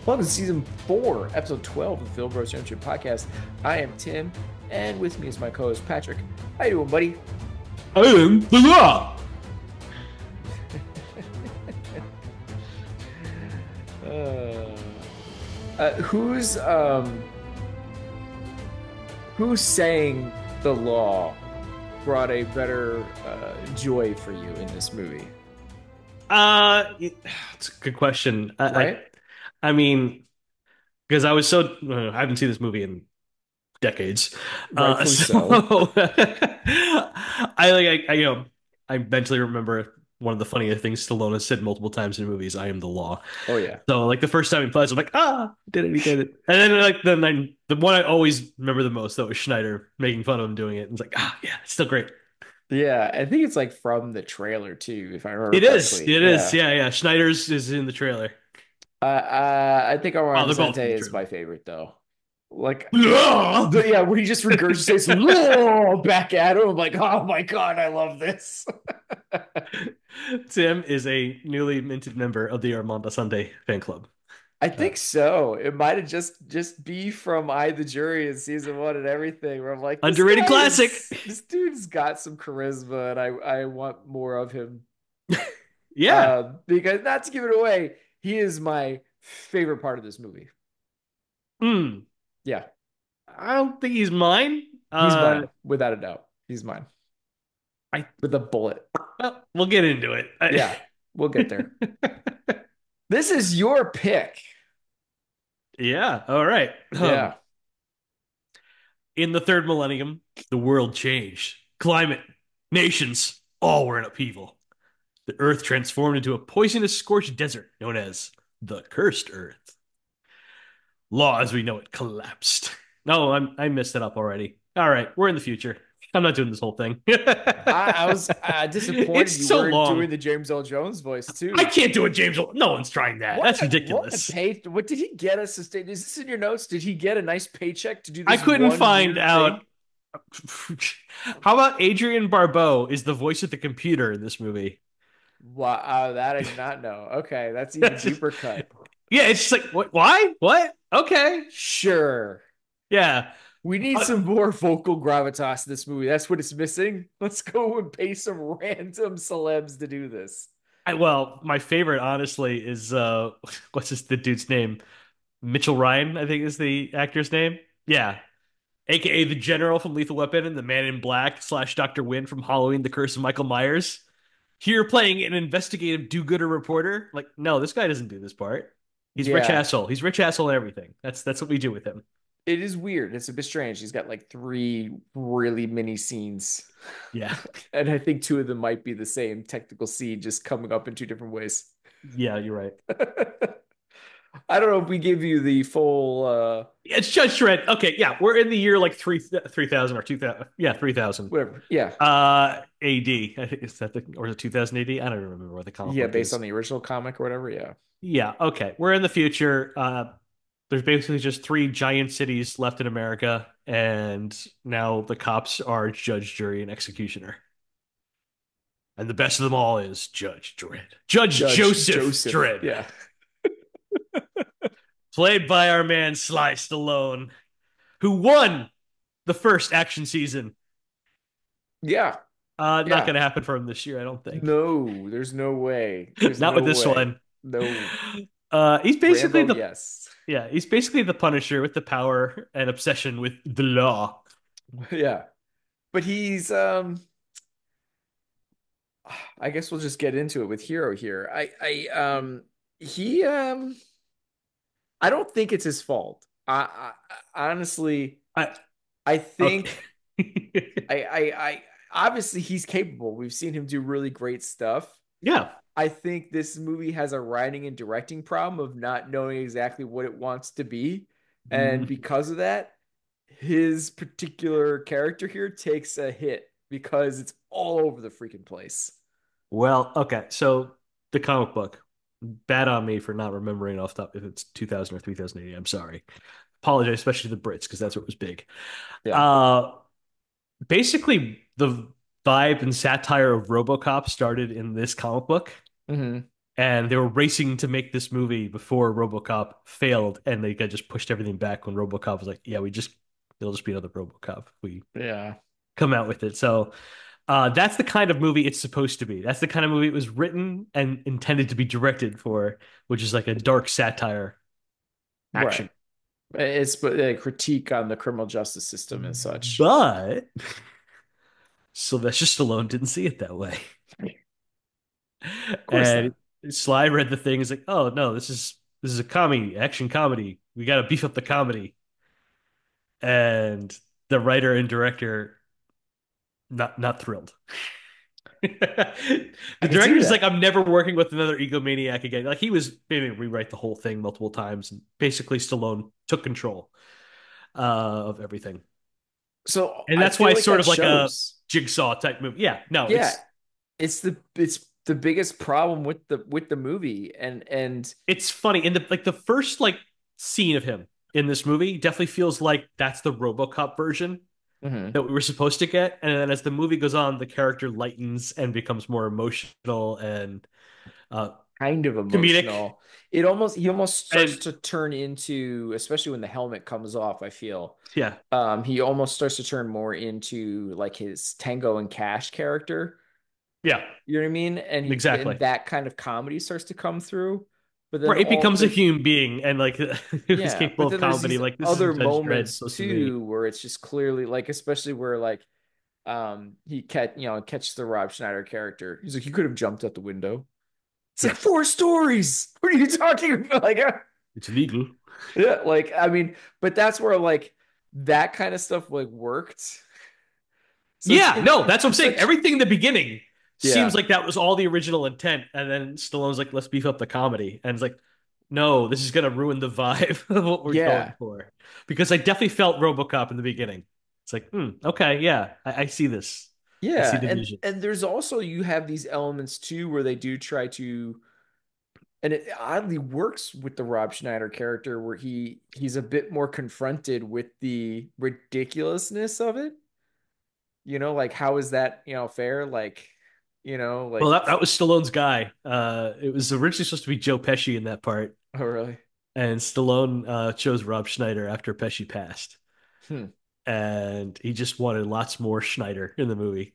Welcome to season 4, episode 12 of the Film Bros Championship Podcast. I am Tim, and with me is my co-host Patrick. How you doing, buddy? I am the law. Uh, who's who saying the law brought a better joy for you in this movie, It's a good question. right? I mean, because I haven't seen this movie in decades. Rightfully So so. I mentally remember one of the funniest things Stallone has said multiple times in movies. I am the law. Oh yeah. So like the first time he plays, I'm like, did it, he did it. And then the one I always remember the most though is Schneider making fun of him doing it. And it's like, yeah, it's still great. Yeah, I think it's like from the trailer too, if I remember It is. correctly. It is. Yeah. Yeah, yeah. Schneider's is in the trailer. I think Oh, Omar they're both in Vicente the is trailer. my favorite though. Like, Yeah. yeah, when he just regurgitates "Whoa," back at him, I'm like, oh my God, I love this. Tim is a newly minted member of the Armando Sunday fan club. I Uh, think so. It might have just be from I the Jury in season 1 and everything, where I'm like, Underrated classic. this dude's got some charisma, and I want more of him. Yeah. Because not to give it away, he is my favorite part of this movie. Hmm. Yeah, I don't think he's mine. he's mine without a doubt. He's mine I with a bullet. well, we'll get into it. Yeah, we'll get there. This is your pick. Yeah. All right. Yeah. In the third millennium, the world changed. Climate, nations, all were in upheaval. The earth transformed into a poisonous, scorched desert known as the Cursed Earth. Law as we know it collapsed. No, I messed it up already. All right, we're in the future. I'm not doing this whole thing. I was disappointed It's you so weren't long. doing the James L. Jones voice I too. can't do a James. No one's trying that. That's What a ridiculous. pay? What did he get us to stay? Is this in your notes? Did he get a nice paycheck to do I this couldn't one find weird thing? out. How about Adrian Barbeau is the voice of the computer in this movie? Wow, that I did not know. Okay, that's even That's just, deeper cut. yeah, it's just like what? Why? What? Okay, Sure. yeah. We need Uh, some more vocal gravitas in this movie. That's what it's missing. Let's go and pay some random celebs to do this. well, my favorite, honestly, is what's the dude's name? Mitchell Ryan, I think is the actor's name. Yeah, aka the General from Lethal Weapon and the Man in Black slash Dr. Wynn from Halloween: The Curse of Michael Myers. Here playing an investigative do-gooder reporter. Like, no, this guy doesn't do this part. He's rich Yeah, asshole. He's rich asshole and everything. That's what we do with him. it is weird. It's a bit strange. He's got like three really mini scenes. Yeah. And I think two of them might be the same technical scene, just coming up in two different ways. Yeah, you're right. I don't know if we give you the full It's Judge Dredd. Okay, yeah, we're in the year like 3000 or 2000. Yeah, 3000. whatever. Yeah. AD. I think is that the or is it 2000 AD? I don't remember what the comic Yeah, book based on is. the original comic or whatever. Yeah. Yeah, okay. We're in the future. There's basically just three giant cities left in America, and now the cops are judge, jury, and executioner. And the best of them all is Judge Dredd. Judge Judge Joseph Joseph. Dredd, Yeah. played by our man Sly Stallone, who won the first action season. Yeah. Not Yeah. going to happen for him this year, I don't think. No, there's no way. There's Not with no this way. one. No. He's basically Rambo, the yes. yeah, he's basically the Punisher with the power and obsession with the law. Yeah. But he's I guess we'll just get into it with Hero here. He I don't think it's his fault. Honestly, I I okay. think I obviously he's capable. We've seen him do really great stuff. Yeah. I think this movie has a writing and directing problem of not knowing exactly what it wants to be. And Mm. because of that, his particular character here takes a hit because it's all over the freaking place. Well, okay. So the comic book. Bad on me for not remembering off the top if it's 2000 or 3080. I'm sorry. Apologize, especially to the Brits, because that's what was big. Yeah. Uh Basically the vibe and satire of RoboCop started in this comic book. Hmm. and they were racing to make this movie before RoboCop failed, and they got just pushed everything back when RoboCop was like, "Yeah, we just it'll just be another RoboCop. We Yeah. come out with it." So that's the kind of movie it's supposed to be. That's the kind of movie it was written and intended to be directed for, which is like a dark satire Right. action. It's but a critique on the criminal justice system and such. But Sylvester Stallone didn't see it that way. Of course And not. Sly read the thing. He's like, "Oh no, this is a comedy, action comedy. We got to beef up the comedy." And the writer and director not thrilled. I The could see director's like, that. "I'm never working with another egomaniac again." Like he was maybe rewrite the whole thing multiple times, and basically Stallone took control of everything. So And I that's why feel it's like sort that of like a shows. jigsaw type movie. Yeah, no, Yeah, it's the biggest problem with the movie and it's funny. In the first like scene of him in this movie definitely feels like that's the RoboCop version mhm, that we were supposed to get. And then as the movie goes on, the character lightens and becomes more emotional and uh, kind of comedic. emotional. It almost he almost starts And to turn into, especially when the helmet comes off, I feel. yeah, He almost starts to turn more into like his Tango and Cash character. yeah, You know what I mean? And exactly. that kind of comedy starts to come through. But then Right, it all becomes a but human being and like it was yeah, capable but of then there's comedy. these Like this other isn't Judge Dredd moments supposed to be. too where it's just clearly like, especially where like he catch the Rob Schneider character. He's like, he could have jumped out the window. It's like Yeah, 4 stories. What are you talking about? Like, it's illegal. yeah, like I mean, but that's where like that kind of stuff like worked. So Yeah, no, that's what I'm it's saying. such Everything in the beginning seems yeah, like that was all the original intent, and then Stallone's like, "Let's beef up the comedy," and it's like, "No, this is gonna ruin the vibe of what we're going yeah, for." Because I definitely felt RoboCop in the beginning. It's like, okay, yeah, I see this. I see yeah, the and vision. and there's also you have these elements too where they do try to, and it oddly works with the Rob Schneider character where he's a bit more confronted with the ridiculousness of it. Like how is that, fair? Like, Well, like that was Stallone's guy. It was originally supposed to be Joe Pesci in that part, oh really? and Stallone chose Rob Schneider after Pesci passed, Hmm. and he just wanted lots more Schneider in the movie.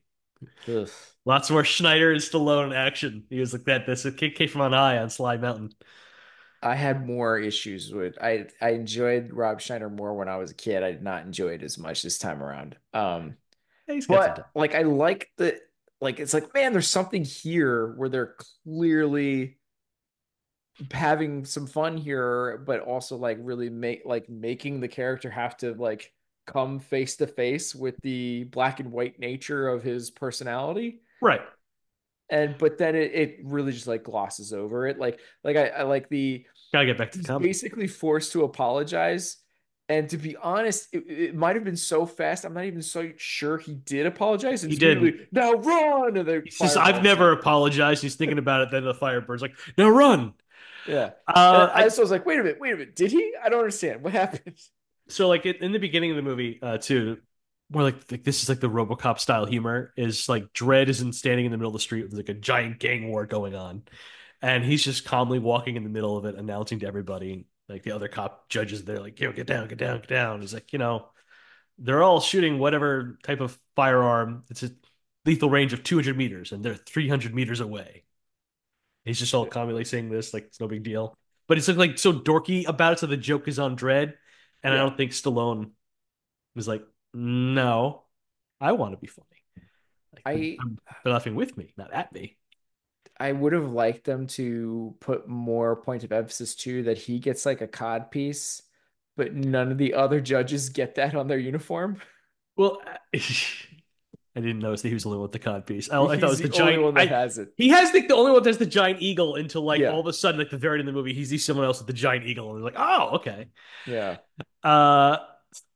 Ugh. Lots more Schneider and Stallone action. He was like that. This a kid came from on high on Sly Mountain. I had more issues with I enjoyed Rob Schneider more when I was a kid. I did not enjoy it as much this time around. Yeah, he's got some But time. like I like the like it's like, man, there's something here where they're clearly having some fun here, but also like really making the character have to like come face to face with the black and white nature of his personality. Right. And but then it really just like glosses over it. Like I like the Gotta get back to the he's comedy. basically forced to apologize. And to be honest, it might have been so fast. I'm not even so sure he did apologize. And He it's didn't. immediately now run, and the He says, "I've fireballs never him. apologized." He's thinking about it. Then the Firebird's like, "Now run." Yeah. And I so I was like, wait a minute. Did he? I don't understand. What happened? so like in the beginning of the movie, too, more like this is like the RoboCop style humor is like Dredd isn't standing in the middle of the street with like a giant gang war going on, and he's just calmly walking in the middle of it, announcing to everybody. Like the other cop judges, they're like, "Yo, get down, get down, get down." He's like, they're all shooting whatever type of firearm. It's a lethal range of 200 meters, and they're 300 meters away. He's just all calmly saying this, like it's no big deal. But it's like so dorky about it, so the joke is on Dredd, and I Yeah. don't think Stallone was like, "No, I want to be funny." Like I they're laughing with me, not at me. I would have liked them to put more point of emphasis to that he gets like a cod piece, but none of the other judges get that on their uniform. Well, I didn't notice that he was the only one with the cod piece. I thought it He's was the the only giant. one that has it. He has the only one that has the giant eagle until like all Yeah. of a sudden, like the very end of the movie, he sees someone else with the giant eagle, and he's like, "Oh, okay." Yeah. Uh,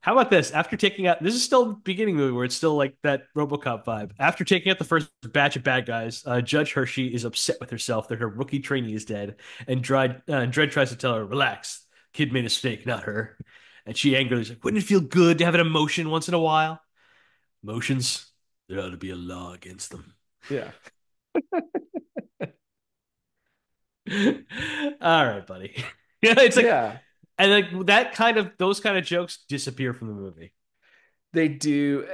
how about this? After taking out, this is still the beginning movie where it's still like that RoboCop vibe. After taking out the first batch of bad guys, Judge Hershey is upset with herself that her rookie trainee is dead, and Dredd tries to tell her, "Relax, kid made a mistake, not her." And she angrily is like, "Wouldn't it feel good to have an emotion once in a while? Emotions, there ought to be a law against them." Yeah. All right, buddy. Yeah, it's like, Yeah, and like that kind of those kind of jokes disappear from the movie. they do.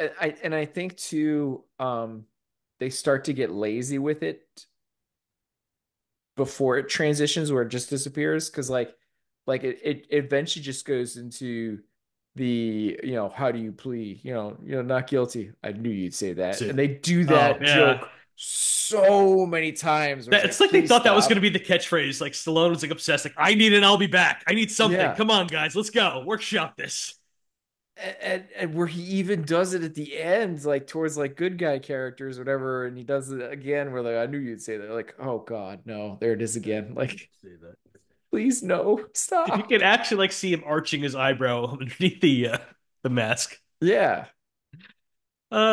And I think too, they start to get lazy with it before it transitions where it just disappears because it eventually just goes into the how do you plead not guilty. I knew you'd say that, and So, they do oh that yeah, joke so many times where it's that it's like like they please thought that was going to stop. be the catchphrase. Like Stallone was like obsessed. Like I need an I'll be back. I need something. Yeah. Come on, guys, let's go workshop this. And where he even does it at the end like towards like good guy characters whatever, and he does it again where like I knew you'd say that, like oh god no, there it is again, like Say that. please no, You stop. can actually like see him arching his eyebrow underneath the mask. Yeah.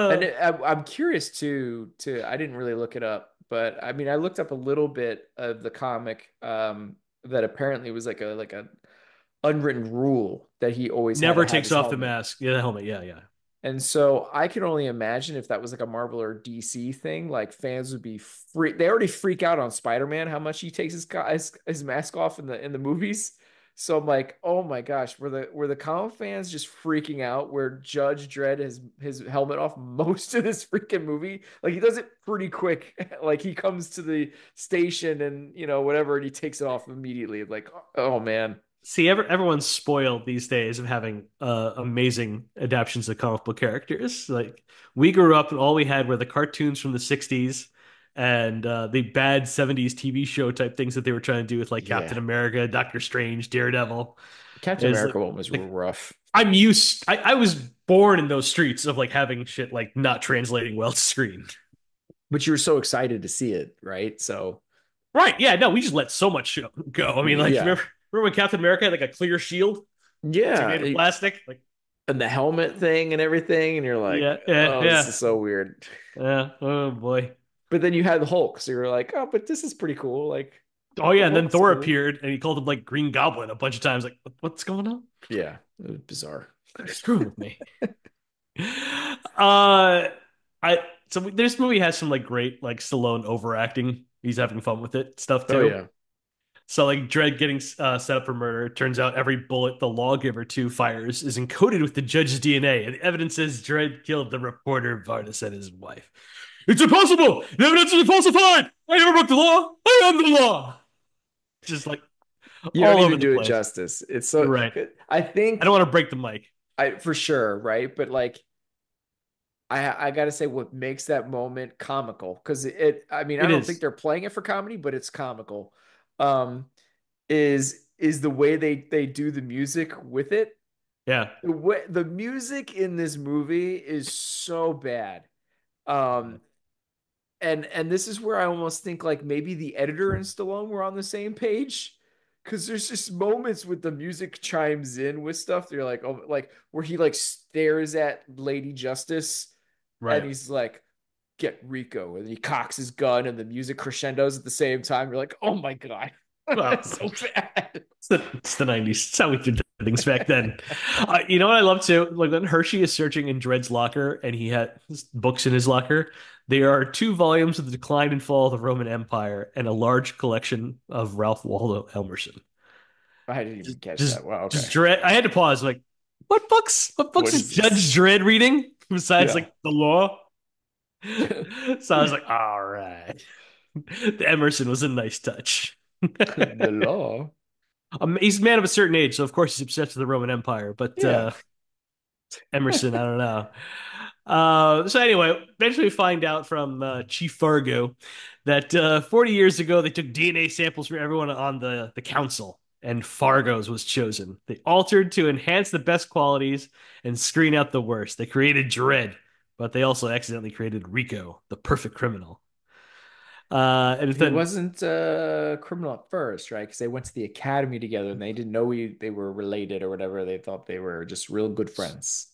And Uh, I'm curious too. I didn't really look it up, but I mean, I looked up a little bit of the comic. That apparently was like a unwritten rule that he always had to Never have takes his off the helmet. mask. Yeah, the helmet. Yeah, yeah. And so I can only imagine if that was like a Marvel or DC thing, like fans would be they already freak out on Spider-Man how much he takes his mask off in the movies. So I'm like, oh my gosh, were the comic fans just freaking out where Judge Dredd has his helmet off most of this freaking movie? Like he does it pretty quick. Like he comes to the station and whatever, and he takes it off immediately. Like, oh man. See, everyone's spoiled these days of having amazing adaptations of comic book characters. Like we grew up and all we had were the cartoons from the '60s and the bad '70s TV show type things that they were trying to do with like Captain Yeah. America, Doctor Strange, Daredevil. Captain Is America one was like rough. I'm used. I was born in those streets of like having shit like not translating well to screen. But you were so excited to see it, right? So Right? Yeah. No, we just let so much go. I mean, like yeah, remember when Captain America had like a clear shield? It's like yeah, made of plastic. Like and the helmet thing and everything, and you're like, yeah, yeah, oh, this yeah. is so weird. Yeah. Oh boy. But then you had the Hulk, so you're like, oh, but this is pretty cool. Like Oh the yeah, and then Hulk's Thor cool. appeared and he called him like Green Goblin a bunch of times. Like, what's going on? Yeah, it was bizarre. What is screwing with me? Uh, I so this movie has some like great like Stallone overacting. He's having fun with it stuff Oh too. yeah, So like Dredd getting set up for murder. It turns out every bullet the lawgiver two fires is encoded with the judge's DNA, and the evidence says Dredd killed the reporter Vardas and his wife. It's impossible. The evidence is falsified. I never broke the law. I am the law. Just like you don't all over even the do it place. justice. It's You're so. right. I I don't think want to break the mic. I for sure, right? But like I gotta say what makes that moment comical because I mean I It don't think is. they're playing it for comedy, but it's comical. Um, is the way they do the music with it. Yeah. The music in this movie is so bad. Um, and this is where I almost think like maybe the editor and Stallone were on the same page. Cause there's just moments with the music chimes in with stuff. They're like, oh, like where he like stares at Lady Justice and Right. he's like, get Rico. And he cocks his gun and the music crescendos at the same time. You're like, oh my God. Well, It's so bad. it's the 90s. It's how we did things back then. You know what I love too? Like when Hershey is searching in Dredd's locker and he had books in his locker, there are two volumes of The Decline and Fall of the Roman Empire and a large collection of Ralph Waldo Emerson. I didn't Just, even catch just, that. Wow. just Okay. Dredd. I had to pause. Like, what books? What books What is is this? Judge Dredd reading besides Yeah. like the law? So I was like, all right. The Emerson was a nice touch. The law. He's a man of a certain age, so of course he's obsessed with the Roman Empire. But Yeah. Emerson, I don't know. So anyway, eventually we find out from Chief Fargo that 40 years ago they took DNA samples from everyone on the council, and Fargo's was chosen. They altered to enhance the best qualities and screen out the worst. They created Dredd, but they also accidentally created Rico, the perfect criminal. And He then wasn't a criminal at first, right? Because they went to the academy together and they didn't know they were related or whatever. They thought they were just real good friends.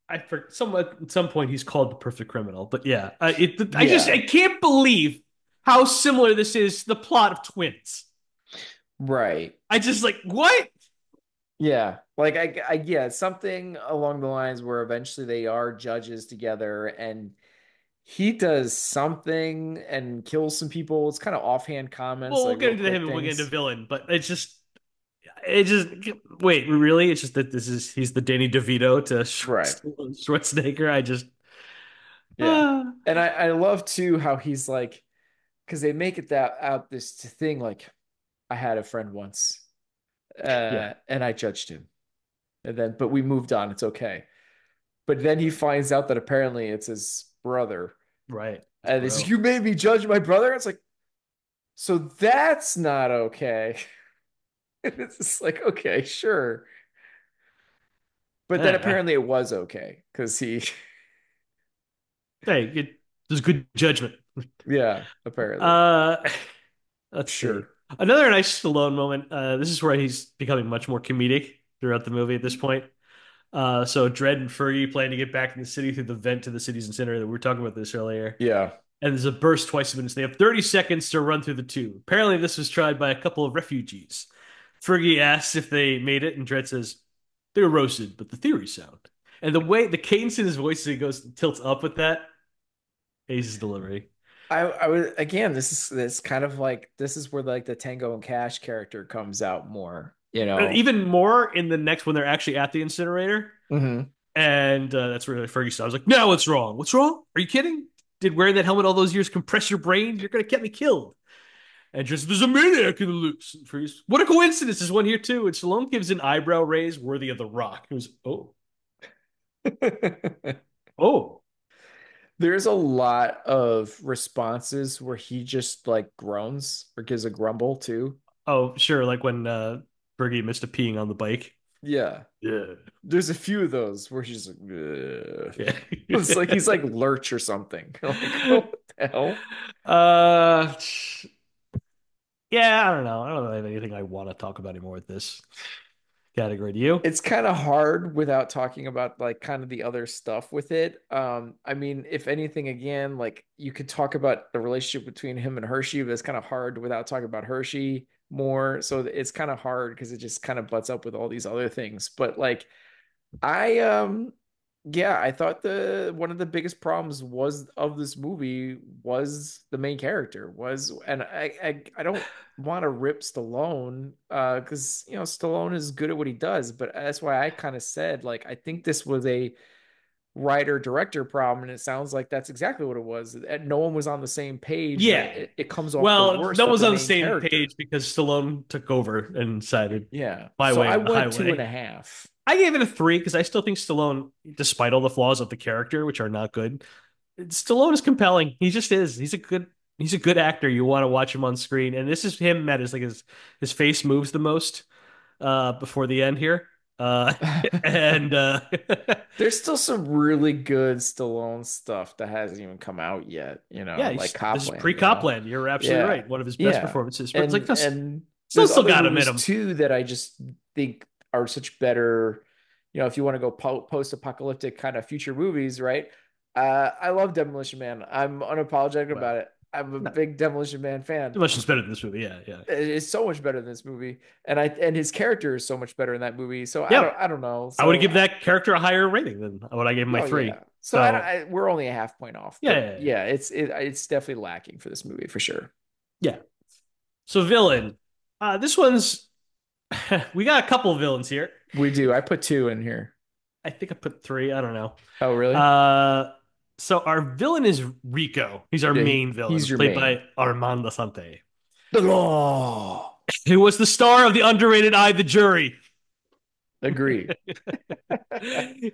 I for somewhat at some point he's called the perfect criminal, but yeah, I Yeah. can't believe how similar this is to the plot of Twins. Right. I just like what? Yeah. Like yeah, something along the lines where eventually they are judges together and he does something and kills some people. It's kind of offhand comments, Well, we'll like get real into him quick and we'll get into things. villain, but it just wait, really? It's just that this is he's the Danny DeVito to Right. Schwarzenegger. I just Yeah. ah, And I love too how he's like, because they make it that out this thing like, I had a friend once, yeah, and I judged him. And then, but we moved on. It's okay. But then he finds out that apparently it's his brother. right, it's And he's like, bro. you made me judge my brother? It's like, so that's not okay. It's just like, okay, sure. But then Yeah, apparently it was okay because he, hey, there's good judgment. yeah, apparently. Uh, let's see. Sure. Another nice Stallone moment. This is where he's becoming much more comedic throughout the movie at this point. So Dredd and Fergie plan to get back in the city through the vent to the city's incinerator. We were talking about this earlier. Yeah. And there's a burst twice a minute. So they have 30 seconds to run through the tube. Apparently, this was tried by a couple of refugees. Fergie asks if they made it, and Dredd says, they were roasted, but the theory's sound. And the way the cadence in his voice as he goes tilts up with that, aces delivery. I was again, this kind of like this is where like the Tango and Cash character comes out more, you know. Even more in the next when they're actually at the incinerator. Hmm. And that's where Fergie said, I was like, no, what's wrong? What's wrong? Are you kidding? Did wearing that helmet all those years compress your brain? You're going to get me killed. And just, there's a maniac in the loose. Freeze. What a coincidence. There's one here too. And Stallone gives an eyebrow raise worthy of The Rock. It was, oh, oh, There's a lot of responses where he just like groans or gives a grumble too. oh, sure. Like when Fergie missed a peeing on the bike. Yeah. Yeah. There's a few of those where she's like, "Ugh." Yeah. It's like he's like Lurch or something. Like, oh, what the hell? uh, yeah, I don't know. I don't have anything I want to talk about anymore with this category. Do you? It's kind of hard without talking about like kind of the other stuff with it. I mean, if anything, again, like you could talk about the relationship between him and Hershey, but it's kind of hard without talking about Hershey more. So it's kind of hard because it just kind of butts up with all these other things. But like I yeah, I thought the one of the biggest problems was of this movie was the main character was, and I don't want to rip Stallone because you know Stallone is good at what he does, but that's why I kind of said like I think this was a writer director problem, and it sounds like that's exactly what it was. And no one was on the same page, and Yeah. it comes off the Well, no worst of one's the on the main same character. page because Stallone took over and decided Yeah, my so way I or the went two and highway. a half. I gave it a three because I still think Stallone, despite all the flaws of the character, which are not good, Stallone is compelling. He just is. He's a good actor. You want to watch him on screen, and this is him at his face moves the most before the end here. Uh, and There's still some really good Stallone stuff that hasn't even come out yet, you know, yeah, like this is Copland, you know. pre-Copland. You're absolutely Yeah. right. One of his best Yeah. performances, but it's like this, And there's still other got him in movies him. too that I just think are such better, you know, if you want to go post-apocalyptic kind of future movies, right? I love Demolition Man. I'm unapologetic about Well, it. I'm a no, big Demolition Man fan. Demolition's better than this movie. Yeah, yeah. It's so much better than this movie, and his character is so much better in that movie. So Yep. I don't know. I would So give that character a higher rating than what I gave him my oh three. yeah. So So we're only a half point off, yeah, but yeah, yeah. yeah, it's definitely lacking for this movie for sure. Yeah. So villain. This one's we got a couple of villains here. We do. I put two in here. I think I put three. I don't know. Oh, really? Uh, so our villain is Rico. He's our Yeah, main villain, he's your played main. by Armando Sante, The law. who was the star of the underrated Eye the Jury. Agreed.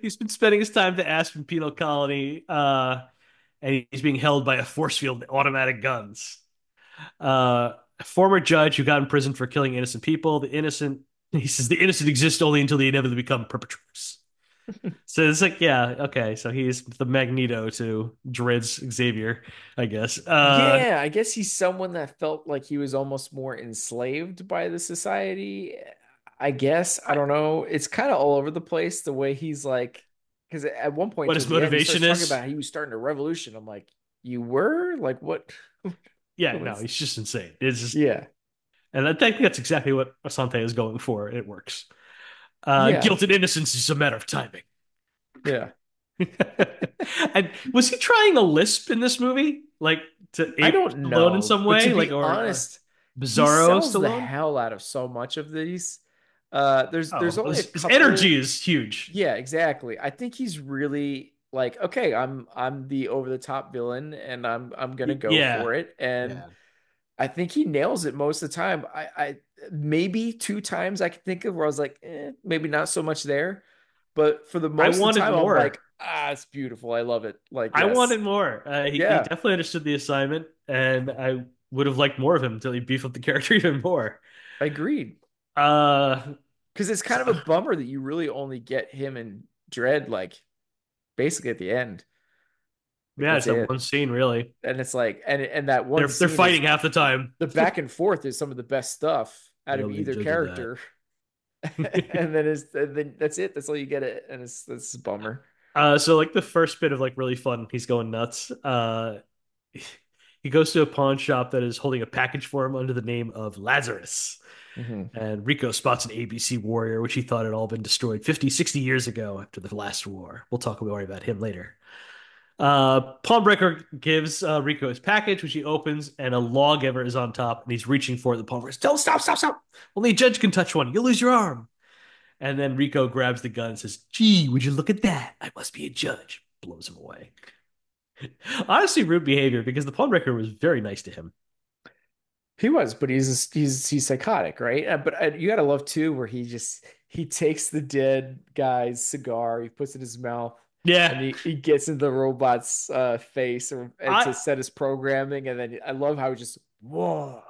He's been spending his time to Aspen Penal Colony, and he's being held by a force field automatic guns. A former judge who got in prison for killing innocent people. He says, the innocent exist only until they inevitably become perpetrators. So it's like, yeah, okay. So he's the Magneto to Dredd's Xavier, I guess. Yeah, I guess he's someone that felt like he was almost more enslaved by the society. I guess. I don't know. It's kind of all over the place the way he's like, because at one point what his towards the end, he motivation starts talking is. about how he was starting a revolution. I'm like, you were? Like, what? Yeah, no, What's... he's just insane. It's just, Yeah. and I think that's exactly what Asante is going for. It works. Yeah. Guilt and innocence is a matter of timing. Yeah. And was he trying a lisp in this movie, like to I ape don't Stallone in know, some but to way, like be or honest, he Bizarro sells the Stallone? hell out of so much of these. There's Oh, only a his energy couple. is huge. Yeah, exactly. I think he's really like, okay, I'm the over the top villain and I'm gonna go Yeah, for it. And yeah. I think he nails it most of the time. I maybe two times I can think of where I was like, maybe not so much there. But for the I most of the wanted time, I'm more. like, it's beautiful. I love it. Like, I yes. wanted more. He Yeah, definitely understood the assignment, and I would have liked more of him until he beefed up the character even more. agreed. Uh, Because it's kind so, of a bummer that you really only get him and Dredd like basically at the end. Like yeah, that's it's that it. one scene really. And it's like and that one They're scene is fighting half the time. the back and forth is some of the best stuff I out of don't be either judging that. character. And then that's it. That's all you get it. And it's that's a bummer. So like the first bit of like really fun, he's going nuts. He goes to a pawn shop that is holding a package for him under the name of Lazarus. Hmm. And Rico spots an ABC warrior, which he thought had all been destroyed 50, 60 years ago after the last war. We'll talk more about him later. Pawnbreaker gives Rico his package, which he opens, and a lawgiver is on top, and he's reaching for it. The pawnbreaker says, "Don't stop, stop, stop! Only a judge can touch one. You'll lose your arm." And then Rico grabs the gun and says, "Gee, would you look at that? I must be a judge." Blows him away. Honestly, rude behavior because the pawnbreaker was very nice to him. He was, but he's psychotic, right? But you gotta love too, where he takes the dead guy's cigar, he puts it in his mouth, and Yeah, he gets into the robot's face or and to I set his programming, and then I love how he just whoa,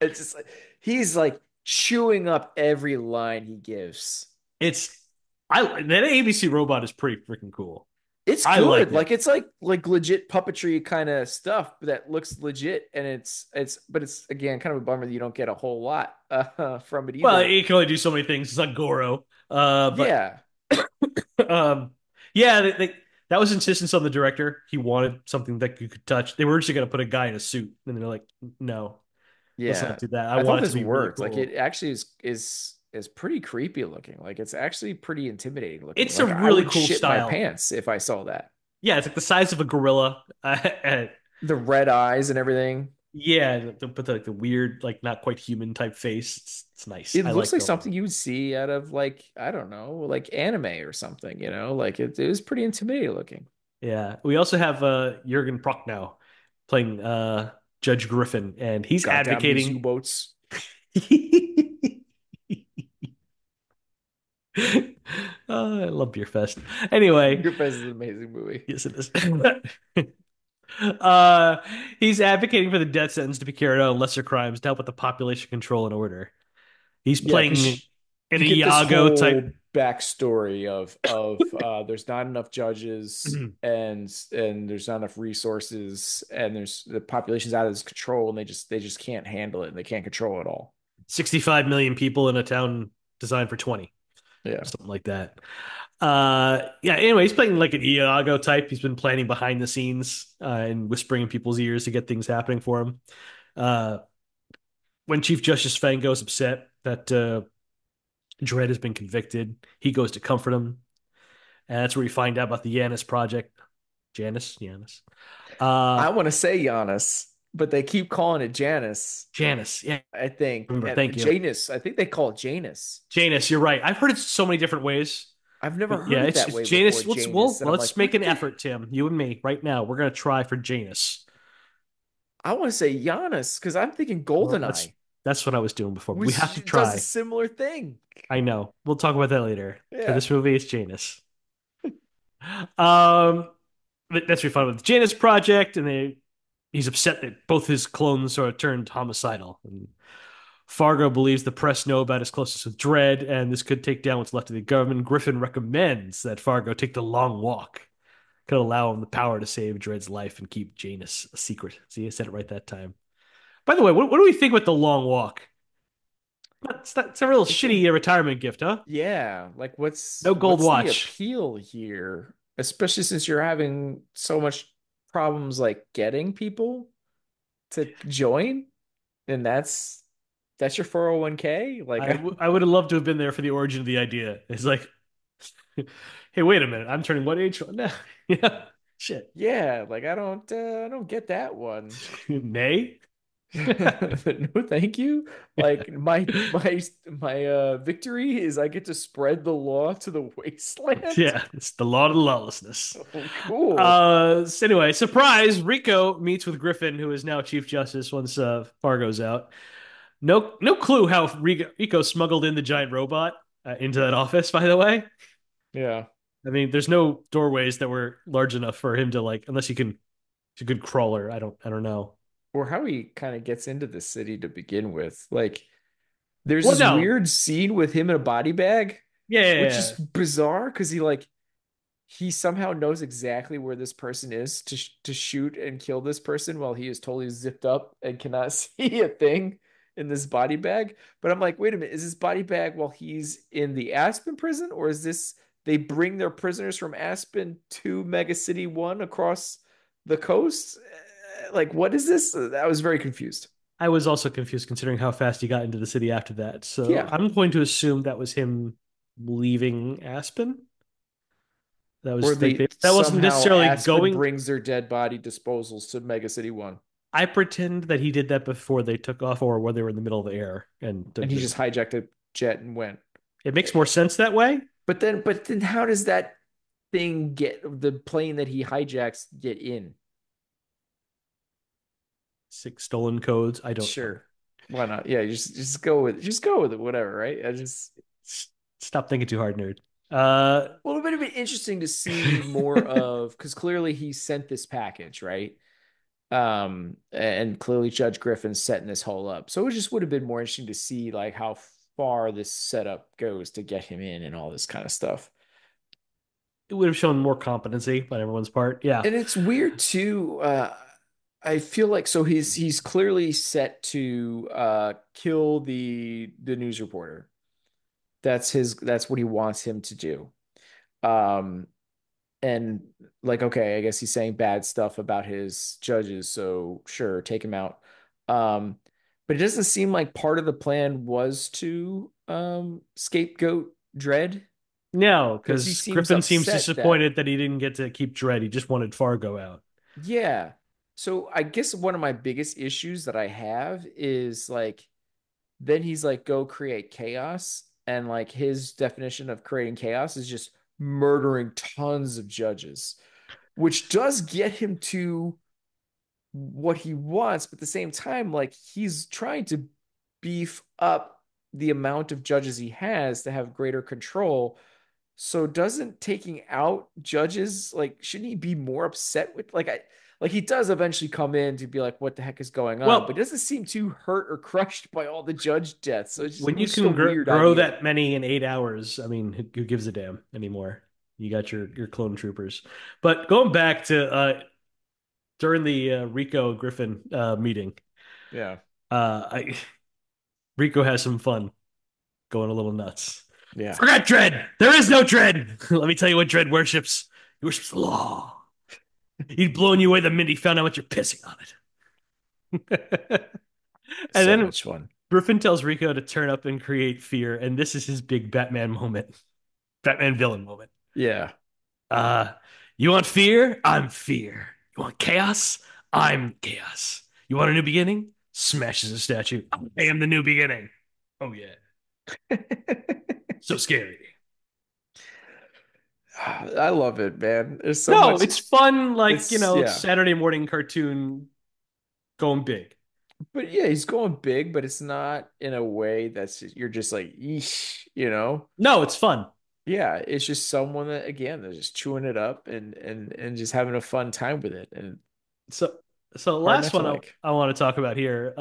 it's just like he's like chewing up every line he gives. it's I that ABC robot is pretty freaking cool. It's I like good. it. Like it's like legit puppetry kind of stuff that looks legit, and it's but it's again kind of a bummer that you don't get a whole lot from it Well, either. it can only do so many things. It's like Goro. But Yeah, um, yeah, that was insistence on the director. He wanted something that you could touch. They were just going to put a guy in a suit, and they're like, "No, let's not yeah. do that. I I thought want it to this be really worked. Like cool." it actually is pretty creepy looking. Like it's actually pretty intimidating looking. It's a Like I really would cool shit my style. pants if I saw that. Yeah, it's like the size of a gorilla. The red eyes and everything. Yeah, but like the weird, like not quite human type face. It's nice. It I looks like like it a lot. something you would see out of like I don't know, like anime or something. Like it was pretty intimidating looking. Yeah. We also have Jurgen Prochnow playing Judge Griffin, and he's Goddamn these advocating. U-boats. I love Beer Fest. Anyway, Your Fest is an amazing movie. yes, it is. He's advocating for the death sentence to be carried out on lesser crimes to help with the population control and order. He's Yeah, playing because an you get this Iago type. whole backstory of there's not enough judges and there's not enough resources and there's the population's out of its control and they just can't handle it and they can't control it all. 65 million people in a town designed for 20, Yeah. something like that. Yeah, anyway, he's playing like an Iago type. He's been planning behind the scenes and whispering in people's ears to get things happening for him. Uh, when Chief Justice Fang goes upset that Dredd has been convicted, he goes to comfort him. And that's where we find out about the Janus project. Janus. I Uh, want to say Giannis, but they keep calling it Janice, Janus. Yeah, I think. remember. And Thank you. Janus, I think they call it Janus. Janus, you're right. I've heard it so many different ways. I've never But yeah, heard it that it's way before, Janus. Janus. And I'm like, Let's make what an the effort, Tim. You and me, right now. We're gonna try for Janus. I want to say Giannis because I'm thinking Well, Goldeneye, that's what I was doing before. But we have to which does a try. similar thing. I know. We'll talk about that later. For Yeah. this movie, it's Janus. Um, that's we find with the Janus project, and he's upset that both his clones are turned homicidal. And Fargo believes the press know about his closeness with Dredd, and this could take down what's left of the government. Griffin recommends that Fargo take the long walk. Could allow him the power to save Dredd's life and keep Janus a secret. See, I said it right that time. By the way, what do we think with the long walk? It's a real It's a shitty retirement gift, huh? Yeah, like No gold what's the watch. appeal here? Especially since you're having so much problems like getting people to join, and that's your 401k? Like I would have loved to have been there for the origin of the idea. It's like Hey, wait a minute. I'm turning what age? No. Yeah. Shit. Yeah, like I don't get that one. Nay? No, thank you. Like my victory is I get to spread the law to the wasteland. Yeah, it's the law of lawlessness. Oh, cool. So anyway, surprise, Rico meets with Griffin, who is now Chief Justice once Fargo's out. No clue how Rico smuggled in the giant robot into that office, by the way. Yeah. I mean, there's no doorways that were large enough for him to like, unless he's a good crawler. I don't know. Or how he kind of gets into the city to begin with. Like there's Well, this no. weird scene with him in a body bag, Yeah, yeah, which is yeah. bizarre because he somehow knows exactly where this person is to shoot and kill this person while he is totally zipped up and cannot see a thing in this body bag. But I'm like, wait a minute, is this body bag while he's in the Aspen prison, or is this they bring their prisoners from Aspen to Mega City One across the coast? Like, what is this? I was very confused. I was also confused considering how fast he got into the city after that. So Yeah. I'm going to assume that was him leaving Aspen. That Or was like the that wasn't somehow necessarily Aspen going. brings their dead body disposals to Mega City One. I pretend that he did that before they took off or when they were in the middle of the air, and And he just hijacked a jet and went. it makes more sense that way. But then how does that thing get the plane that he hijacks get in? Six stolen codes. I don't know. Sure. Why not? Yeah, just go with it, whatever, right? I just Stop thinking too hard, nerd. Uh, well, it would have been interesting to see more of because clearly he sent this package, right? And clearly Judge Griffin's setting this whole up. So it just would have been more interesting to see like how far this setup goes to get him in and all this kind of stuff. it would have shown more competency on everyone's part. Yeah. And it's weird too. I feel like so he's clearly set to kill the news reporter. That's what he wants him to do. Um, and like okay, I guess he's saying bad stuff about his judges, so sure, take him out. Um, but it doesn't seem like part of the plan was to scapegoat Dredd No, because he because seems Griffin seems upset that disappointed that he didn't get to keep Dredd. He just wanted Fargo out. yeah. So I guess one of my biggest issues that I have is like then he's like go create chaos and like his definition of creating chaos is just murdering tons of judges, which does get him to what he wants, but at the same time like he's trying to beef up the amount of judges he has to have greater control. So doesn't taking out judges like shouldn't he be more upset with like he does eventually come in to be like what the heck is going on, but he Well, doesn't seem too hurt or crushed by all the judge deaths. So when it you was just a can weird grow idea. that many in 8 hours, I mean, who gives a damn anymore? You got your clone troopers. But going back to during the Rico Griffin meeting, Yeah. I Rico has some fun going a little nuts. Yeah. Forgot Dredd. There is no Dredd. Let me tell you what Dredd worships. He worships the law. He'd blown you away the minute he found out what you're pissing on it. And So then much fun. Griffin tells Rico to turn up and create fear, and this is his big Batman moment, Batman villain moment. Yeah. Uh, you want fear? I'm fear. You want chaos? I'm chaos. You want a new beginning? Smashes a statue. I am the new beginning. Oh yeah, so scary. I love it, man. There's so No, much it's fun, like yeah. Saturday morning cartoon going big. But yeah, he's going big, but it's not in a way you're just like, eesh, you know? No, it's fun. Yeah, it's just someone that again, they're just chewing it up and just having a fun time with it and So, so the hard last not to one I, like. I want to talk about here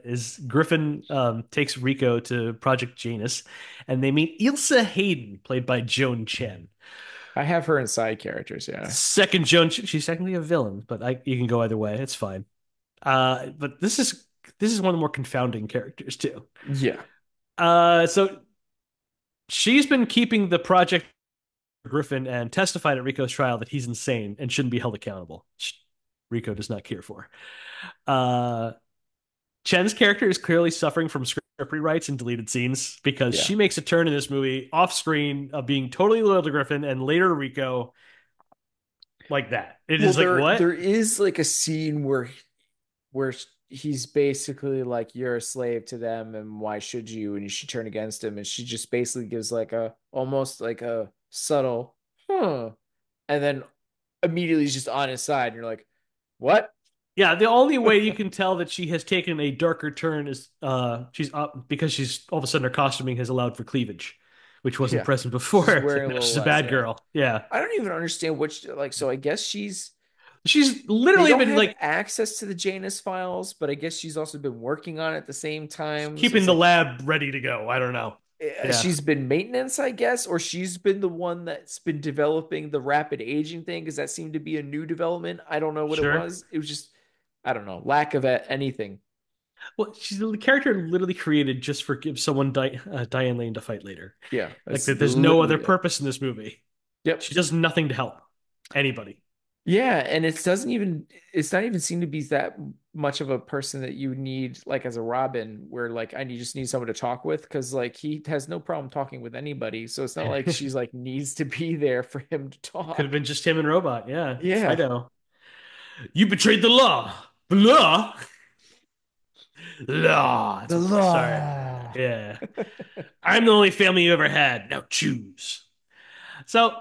is Griffin takes Rico to Project Janus, and they meet Ilsa Hayden, played by Joan Chen. I have her in side characters, yeah. Second Joan, she's technically a villain, but you can go either way. It's fine. But this is one of the more confounding characters too. Yeah. So she's been keeping the Project Griffin and testified at Rico's trial that he's insane and shouldn't be held accountable. Rico does not care for. Uh, Chen's character is clearly suffering from script rewrites and deleted scenes because Yeah. she makes a turn in this movie off screen of being totally loyal to Griffin and later Rico like that. It Well, is like, what? there is like a scene where he's basically like, you're a slave to them and why should you, and you should turn against him, and she just basically gives like a almost like a subtle huh, and then immediately he's just on his side and you're like, what? Yeah, the only way you can tell that she has taken a darker turn is she's up because she's all of a sudden her costuming has allowed for cleavage, which wasn't Yeah, present before. she's It's like, wearing a no, little she's a less. bad Yeah, girl. Yeah. I don't even understand which, like, so I guess She's they literally don't been have like access to the Janus files, but I guess she's also been working on it at the same time. So keeping it's the like lab ready to go. I don't know. Yeah, she's been maintenance, I guess, or she's been the one that's been developing the rapid aging thing because that seemed to be a new development. I don't know what it sure. was. It was just, I don't know, lack of anything. Well, she's the character literally created just for give someone Diane Lane to fight later. Yeah, Like that's that, there's no other literally it. purpose in this movie. Yep. She does nothing to help anybody. Yeah, and it doesn't even it's not even seem to be that much of a person that you need like as a Robin where like I need just need someone to talk with because like he has no problem talking with anybody. So it's not like she's like needs to be there for him to Could have talk. been just him and Robot. Yeah, Yeah. Fido. You betrayed the law. The law? Law. That's The what, sorry. law. Yeah. I'm the only family you ever had. Now choose. So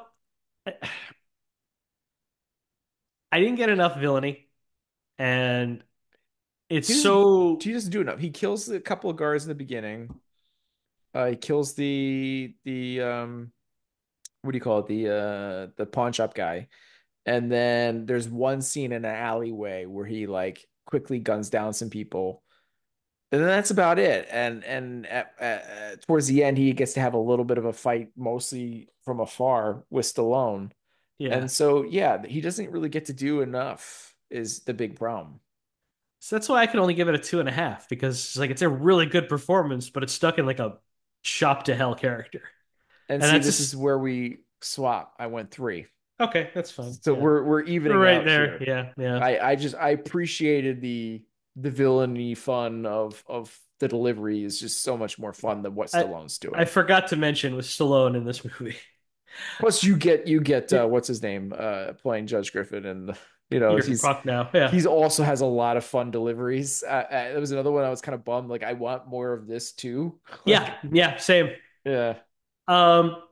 I didn't get enough villainy, and it's He doesn't so he doesn't do enough. He kills a couple of guards in the beginning. He kills the what do you call it? The pawn shop guy. And then there's one scene in an alleyway where he like quickly guns down some people. And then that's about it. Towards the end, he gets to have a little bit of a fight, mostly from afar with Stallone. yeah. And so, yeah, he doesn't really get to do enough, is the big problem. So that's why I could only give it a 2.5 because it's a really good performance, but it's stuck in like a shop to hell character. And And see, that's this is just where we swap. I went three. okay, that's fine. So Yeah. we're We're evening right out there. here. Yeah, yeah. I appreciated the villainy fun of the delivery is just so much more fun than what I Stallone's I doing. forgot to mention with Stallone in this movie. Plus, you get Yeah, what's his name playing Judge Griffin, and you know Peter Falk now. Yeah. he's also has a lot of fun deliveries. There was another one I was kind of bummed. Like I want more of this too. Yeah, Like yeah, same. yeah, Um,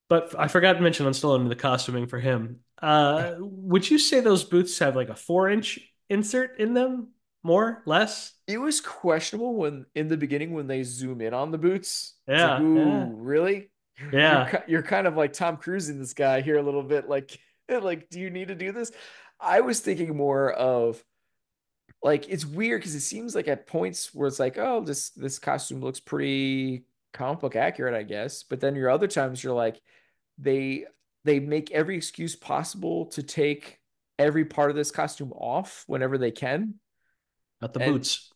but I forgot to mention on Stallone the costuming for him. Would you say those boots have like a 4-inch insert in them? More? Less? it was questionable when in the beginning when they zoom in on the boots. It's like, Yeah, yeah, ooh, really? yeah. You're kind of like Tom Cruise in this guy here a little bit. Like like, do you need to do this? I was thinking more of like it's weird because it seems like at points where it's like, oh, this costume looks pretty comic book accurate, I guess. But then your other times you're like, they they make every excuse possible to take every part of this costume off whenever they can. Not the And boots.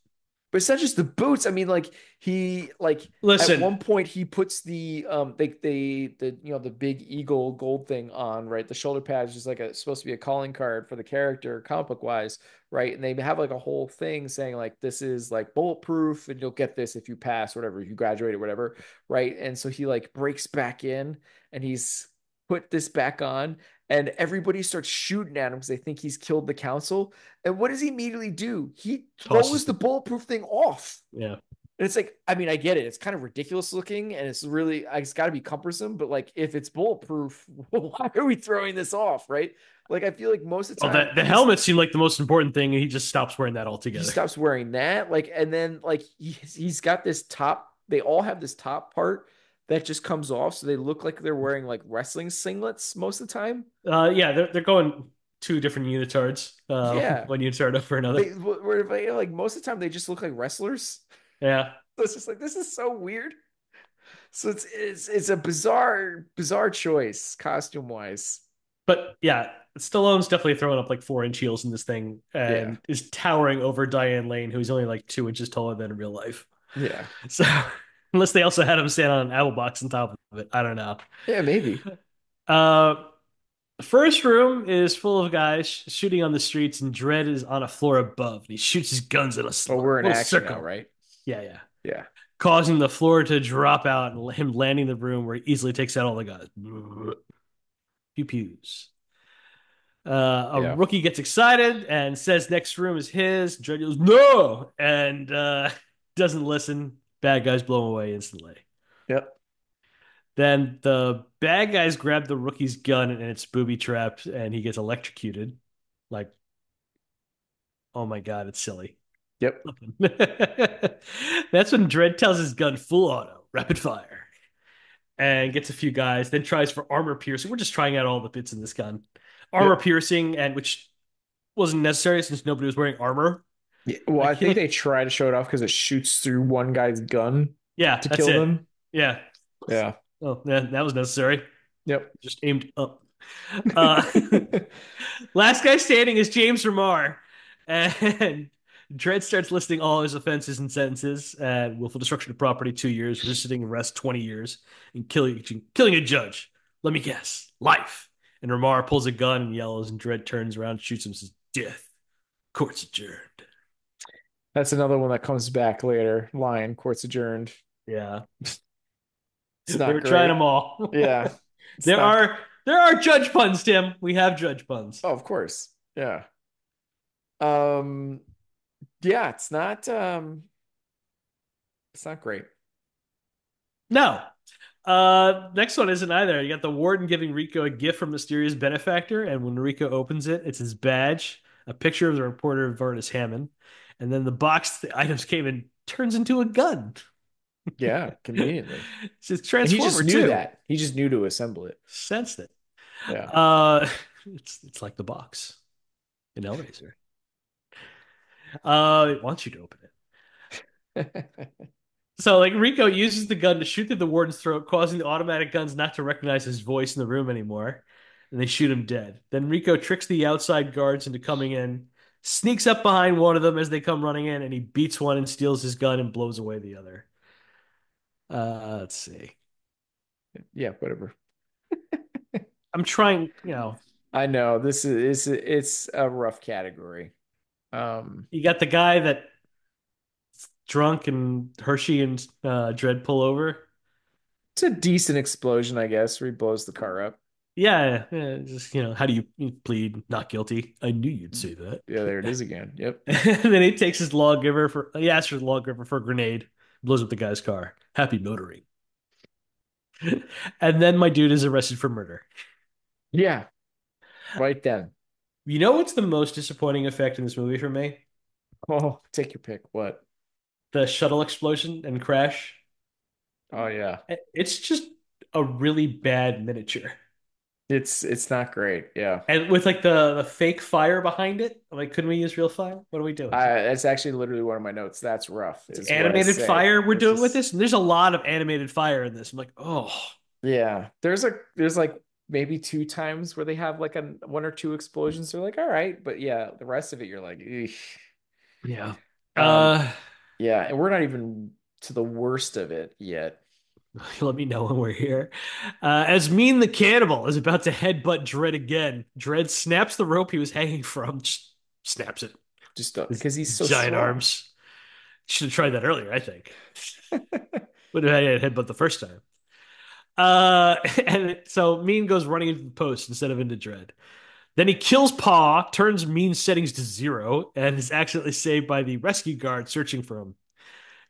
but it's not just the boots. I mean, like he like at Listen, one point he puts the you know the big eagle gold thing on, right? The shoulder pad is just like a supposed to be a calling card for the character, comic book wise, right? And they have like a whole thing saying like this is like bulletproof and you'll get this if you pass, whatever, if you graduate or whatever, right? And so he like breaks back in and he's put this back on and everybody starts shooting at him because they think he's killed the council. And what does he immediately do? He throws tosses the the bulletproof thing off. yeah. And it's like, I mean, I get it. It's kind of ridiculous looking and it's really, it's got to be cumbersome. But like, if it's bulletproof, why are we throwing this off? Right. Like, I feel like most of the Well, time the helmet seemed like the most important thing, and he just stops wearing that he altogether. stops wearing that. Like, and then like he's got this top, they all have this top part that just comes off. So they look like they're wearing like wrestling singlets most of the time. Yeah, they're going two different unitards. Yeah. One unitard over another. Were like most of the time they just look like wrestlers. Yeah, So it's just like this is so weird. So it's a bizarre choice costume wise. but yeah, Stallone's definitely throwing up like 4-inch heels in this thing, Yeah, and is towering over Diane Lane, who's only like 2 inches taller than in real life. yeah, So unless they also had him stand on an apple box on top of it, I don't know. yeah. Maybe. Uh, the first room is full of guys shooting on the streets, and Dredd is on a floor above. And he shoots his guns in a Oh, we're in little action now, circle. right? Yeah, yeah. Yeah. causing the floor to drop out and him landing in the room where he easily takes out all the guys. Pew pews. A Yeah. rookie gets excited and says next room is his. Dredd goes, no! And doesn't listen. Bad guys blow him away instantly. Yep. Then the bad guys grab the rookie's gun and it's booby trapped and he gets electrocuted. Like, oh my God, it's silly. Yep. That's when Dredd tells his gun full auto, rapid fire, and gets a few guys, then tries for armor piercing. We're just trying out all the bits in this gun. Armor Yep. piercing, and which wasn't necessary since nobody was wearing armor. Yeah. Well, I Like, think they try to show it off because it shoots through one guy's gun yeah, to that's kill it. them. Yeah. Yeah. Oh, yeah, that was necessary. Yep. Just aimed up. Uh, last guy standing is James Remar. And Dredd starts listing all his offenses and sentences. Willful destruction of property, 2 years. Resisting arrest, 20 years. And killing a judge. Let me guess. Life. And Remar pulls a gun and yells, and Dredd turns around, shoots him, and says, death. Court's adjourned. That's another one that comes back later. Lion, court's adjourned. Yeah. It's They not were trying great. them all. Yeah. It's there not. are there are judge puns, Tim. We have judge puns. Oh, of course. Yeah. Um, yeah, it's not great. No. Next one isn't either. You got the warden giving Rico a gift from mysterious benefactor, and when Rico opens it, it's his badge, a picture of the reporter Vardis Hammond, and then the box the items came in turns into a gun. Yeah, conveniently. It's a And he just Transformer knew too. that. He just knew to assemble it. Sensed it. Yeah. Uh, it's like the box in Hellraiser. It wants you to open it. So, like, Rico uses the gun to shoot through the warden's throat, causing the automatic guns not to recognize his voice in the room anymore. And they shoot him dead. Then Rico tricks the outside guards into coming in, sneaks up behind one of them as they come running in, and he beats one and steals his gun and blows away the other. Let's see. Yeah, whatever. I'm trying. I know it's a rough category. You got the guy that drunk and Hershey and Dredd pull over. It's a decent explosion, I guess, where he blows the car up. Yeah, yeah, just how do you plead not guilty? I knew you'd say that. Yeah, there it is again. Yep. And then he takes his he asks for the lawgiver for a grenade, blows up the guy's car. Happy motoring. And then my dude is arrested for murder. Yeah, right then. You know what's the most disappointing effect in this movie for me? Oh, take your pick. What? The shuttle explosion and crash. Oh yeah. It's just a really bad miniature. It's not great. Yeah. And with like the fake fire behind it, I'm like, couldn't we use real fire? What are we doing? That's actually literally one of my notes. That's rough, It's is what I animated say. fire we're It's doing with just this, and there's a lot of animated fire in this. I'm like, oh, yeah. There's like maybe two times where they have like a one or two explosions. They're like, all right, but yeah, the rest of it you're like, eesh. yeah. Um, Uh, yeah, and we're not even to the worst of it yet. Let me know when we're here. As Mean the Cannibal is about to headbutt Dredd again, Dredd snaps the rope he was hanging from, just snaps it. Just His because he's so giant strong. arms. Should have tried that earlier, I think. Would have had a headbutt the first time. And so Mean goes running into the post instead of into Dredd. Then he kills Paw, turns Mean's settings to 0, and is accidentally saved by the rescue guard searching for him.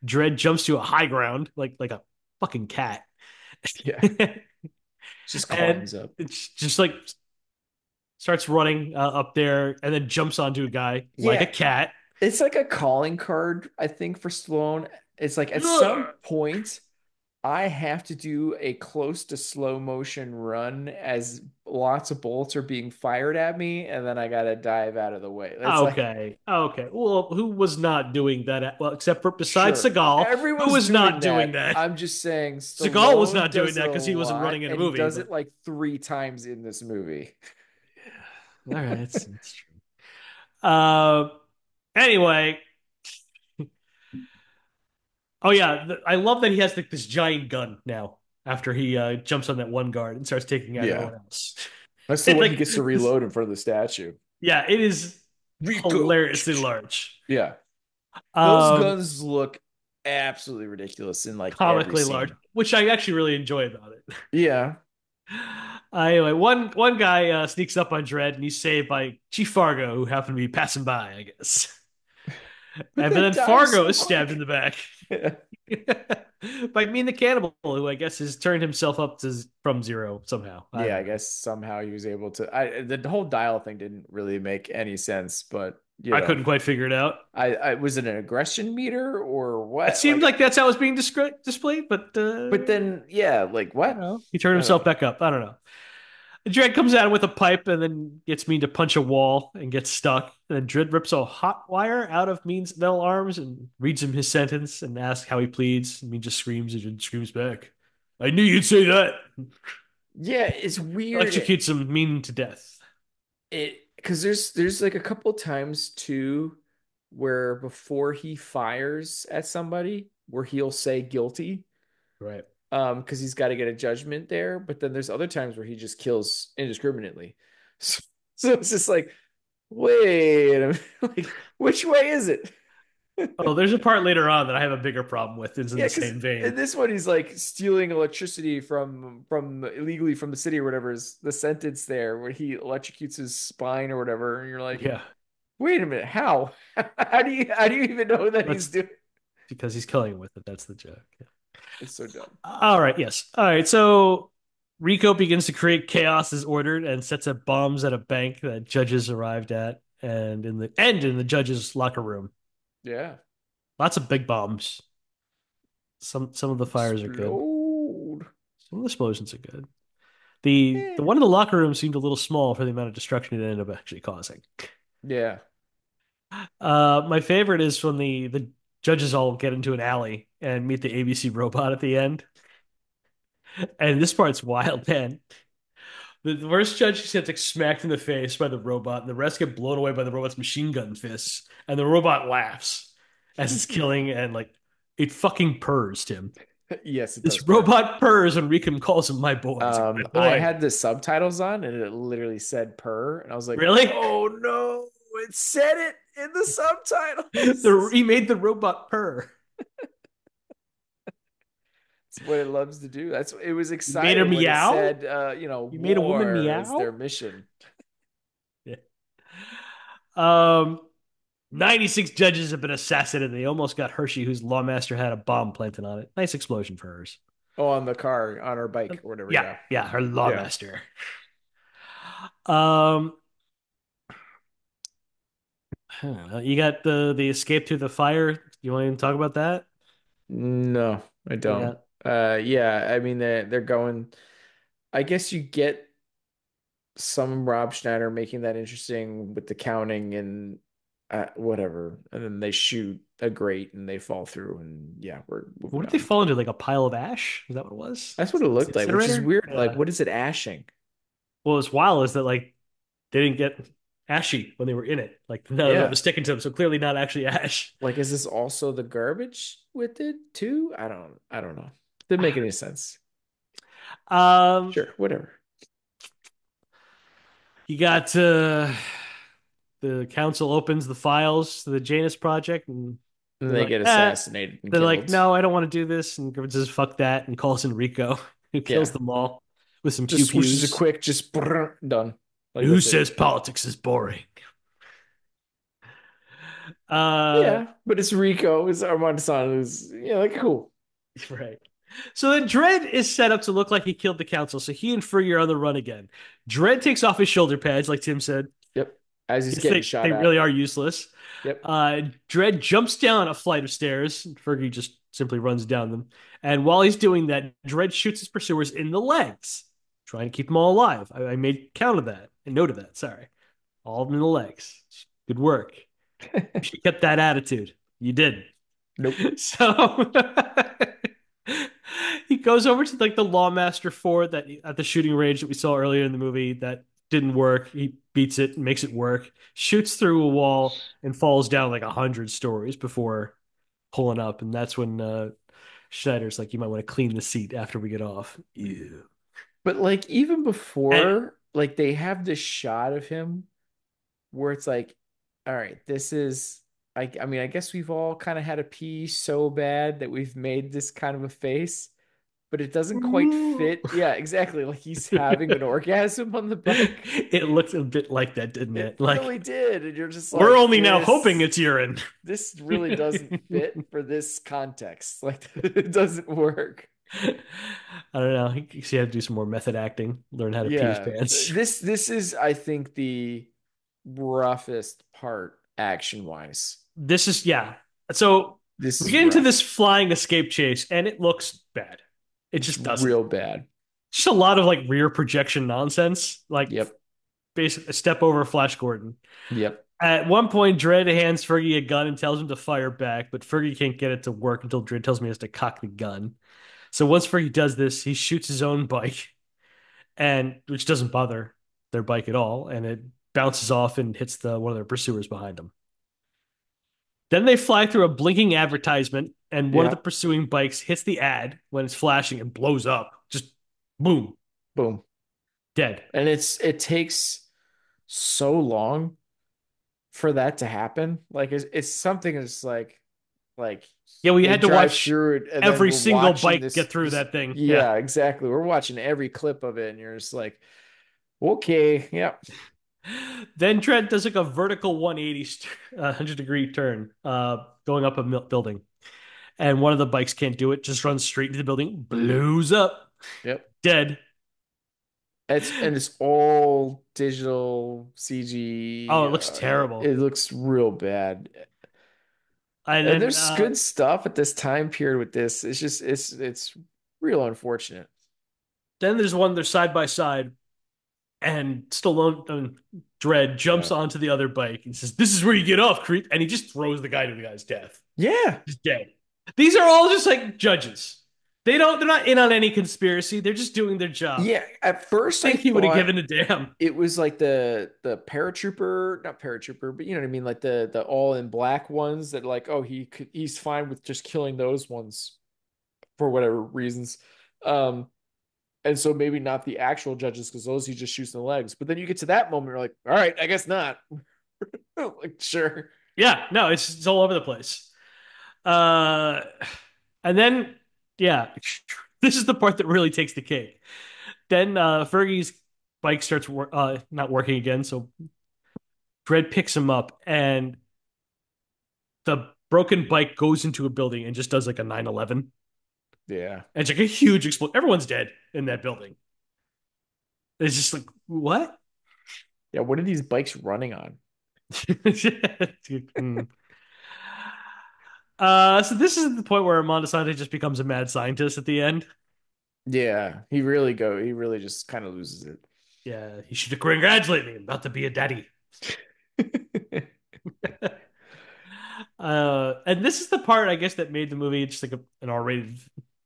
Dredd jumps to a high ground, like a fucking cat. Yeah, just And climbs up. it's just like starts running up there and then jumps onto a guy like a Yeah, cat. it's like a calling card, I think, for Stallone. It's like at some Ugh. point, I have to do a close to slow motion run as lots of bullets are being fired at me, and then I gotta dive out of the way. It's like, Okay, okay. Well, who was not doing that? Well, except for besides sure, Seagal, who everyone's was doing not doing that. that? I'm just saying Seagal was Stallone not doing does it that a because he wasn't lot, running in a and he movie. does But it like three times in this movie. all right, it's true. Uh, anyway, oh yeah, I love that he has like this giant gun now. After he jumps on that one guard and starts taking out Yeah, everyone else, that's the it's way he like gets to reload in front of the statue. yeah, it is Rico. hilariously large. Yeah, those Um, guns look absolutely ridiculous in like every comically large, scene. which I actually really enjoy about it. Yeah. Anyway, one guy sneaks up on Dredd and he's saved by Chief Fargo, who happened to be passing by, I guess. But But then then dies Fargo so is stabbed in quick. the back Yeah. by Mean the Cannibal, who I guess has turned himself up to from zero somehow. I Yeah, don't I know. guess somehow he was able to. The whole dial thing didn't really make any sense, but I couldn't quite figure it out. I was it an aggression meter or It what? seemed Like, like that's how it was being displayed, but but then yeah, like I don't what? know. He turned I don't himself know. back up. I don't know. Dredd comes at him with a pipe and then gets Mean to punch a wall and gets stuck. And then Dredd rips a hot wire out of Mean's metal arms and reads him his sentence and asks how he pleads. And Mean just screams and Dredd screams back. I knew you'd say that. Yeah, it's weird. Electrocutes him Mean to death. It because there's like a couple times too where before he fires at somebody where he'll say guilty Right. because he's got to get a judgment there, but then there's other times where he just kills indiscriminately. So, so it's just like, wait a minute, like which way is it? Oh, there's a part later on that I have a bigger problem with. It's in Yeah, the because same in vein. this one he's like stealing electricity from illegally from the city or whatever is the sentence there where he electrocutes his spine or whatever, and you're like, Yeah. wait a minute, how? How do you even know that he's That's doing? because he's killing him with it. That's the joke. Yeah. It's so dumb. All right. Yes. All right. So Rico begins to create chaos as ordered and sets up bombs at a bank that judges arrived at, and in the judges' locker room. Yeah. Lots of big bombs. Some of the fires are good. Explode. Some of the explosions are good. The Yeah. one in the locker room seemed a little small for the amount of destruction it ended up actually causing. Yeah. My favorite is when the judges all get into an alley and meet the ABC robot at the end. And this part's wild, man. The worst judge gets like smacked in the face by the robot, and the rest get blown away by the robot's machine gun fists. And the robot laughs as it's killing, and like it fucking purrs, Tim. Yes, it This does purr. robot purrs when Rikum calls him my boy. He's like, my I boy. had the subtitles on and it literally said purr, and I was like, Really? oh no, it said it in the subtitles. He made the robot purr. It's what it loves to do. That's it was You made her excited when it meow? said You made a woman war is their meow? mission. Yeah. Um, 96 judges have been assassinated. They almost got Hershey, whose lawmaster had a bomb planted on it. Nice explosion for hers. Oh, on the car, on our bike or whatever. Yeah, Yeah. yeah, her Yeah. lawmaster. Um, you got the escape through the fire. You want to talk about that? No, I Yeah. don't. Yeah, I mean they're going. I guess you get some Rob Schneider making that interesting with the counting and whatever, and then they shoot a grate and they fall through, and yeah, we're What moving did they on. fall into? Like a pile of ash? Is that what it was? That's what it It's the looked like, which is incinerator? weird. Like, Yeah. what is it ashing? Well, what's wild is that like they didn't get ashy when they were in it. Like none of that Yeah. was sticking to them, so clearly not actually ash. Like, is this also the garbage with it too? I don't know. Didn't make any sense. Um, Sure, whatever. you got the council opens the files to the Janus project, and And they're they like, get ah. assassinated and They're like, killed. no, I don't want to do this, and Griffin says, fuck that, and calls in Rico, who kills Yeah. them all with some pew Just switches a pews. quick, just brrr, done. Like Who that's it. says politics is boring? Uh, Yeah, but it's Rico, it's Armand San, who's like cool. right. So then Dredd is set up to look like he killed the council. So he and Friggy are on the run again. Dredd takes off his shoulder pads, like Tim said. Yep. As he's getting They shot really at. are useless. Yep. Dredd jumps down a flight of stairs. Fergie just simply runs down them. And while he's doing that, Dredd shoots his pursuers in the legs, trying to keep them all alive. I made count of that and note of that. Sorry. All of them in the legs. Good work. You should have kept that attitude. You did. Nope. So he goes over to like the Lawmaster fort that at the shooting range that we saw earlier in the movie that didn't work. He beats it, makes it work, shoots through a wall, and falls down like 100 stories before pulling up. And that's when Schneider's like, "You might want to clean the seat after we get off." Ew. But like even And before, like they have this shot of him where it's like, all right, this is I mean, I guess we've all kind of had a pee so bad that we've made this kind of a face, but it doesn't quite fit. Yeah, exactly. Like he's having an orgasm on the bike. It looked a bit like that, didn't It it? Like really did. And you're just we're like, only now hoping it's urine. this really doesn't fit for this context. Like it doesn't work. I don't know. He had to do some more method acting, learn how to pee his Yeah. pants. This is, I think, the roughest part action wise. This is yeah. So This we is get into rough. this flying escape chase, and it looks bad. It It's just doesn't. real bad. Just a lot of like rear projection nonsense, like Yep. basically a step over Flash Gordon. Yep. At one point, Dredd hands Fergie a gun and tells him to fire back, but Fergie can't get it to work until Dredd tells me he has to cock the gun. So once Fergie does this, he shoots his own bike, and which doesn't bother their bike at all, and it bounces off and hits the one of their pursuers behind them. Then they fly through a blinking advertisement, and one of the Yeah. pursuing bikes hits the ad when it's flashing and blows up. Just boom, Boom. dead. And it takes so long for that to happen. Like it's something that's like Yeah, we they had to drive watch through it and then every we're single watching bike this get through this that thing. Yeah. yeah, exactly. We're watching every clip of it and you're just like, okay, yeah. Then Trent does like a vertical 180, 100-degree turn, going up a building. And one of the bikes can't do it, just runs straight into the building, blows up, Yep. dead. It's all digital Oh, it CG. looks terrible. It looks real bad. And And then there's good stuff at this time period with this. It's just it's real unfortunate. there's one, they're side by side, and Stallone, Dredd jumps Yeah. onto the other bike and says, "This is where you get off, creep." And he just throws the guy to the guy's death. Yeah. He's dead. These are all just like judges. They're not in on any conspiracy. They're just doing their job. Yeah. At first I Think he would have thought given a damn. it was like the paratrooper, not paratrooper, but you know what I mean, like the all in black ones that like, oh, he's fine with just killing those ones for whatever reasons. Um, and so maybe not the actual judges because those he just shoots in the legs. But then you get to that moment, you're like, all right, I guess not. Like, sure. Yeah, no, it's all over the place. Uh, and then yeah, this is the part that really takes the cake. Then Fergie's bike starts not working again, so Dredd picks him up, and the broken bike goes into a building and just does like a 9/11. Yeah. And it's like a huge explosion. Everyone's dead in that building. It's just like what? Yeah. What are these bikes running on? So this is the point where Mondesante just becomes a mad scientist at the end. Yeah. He really just kind of loses Yeah, he should congratulate me. I'm about to be a daddy. it. And this is the part I guess that made the movie just like an R-rated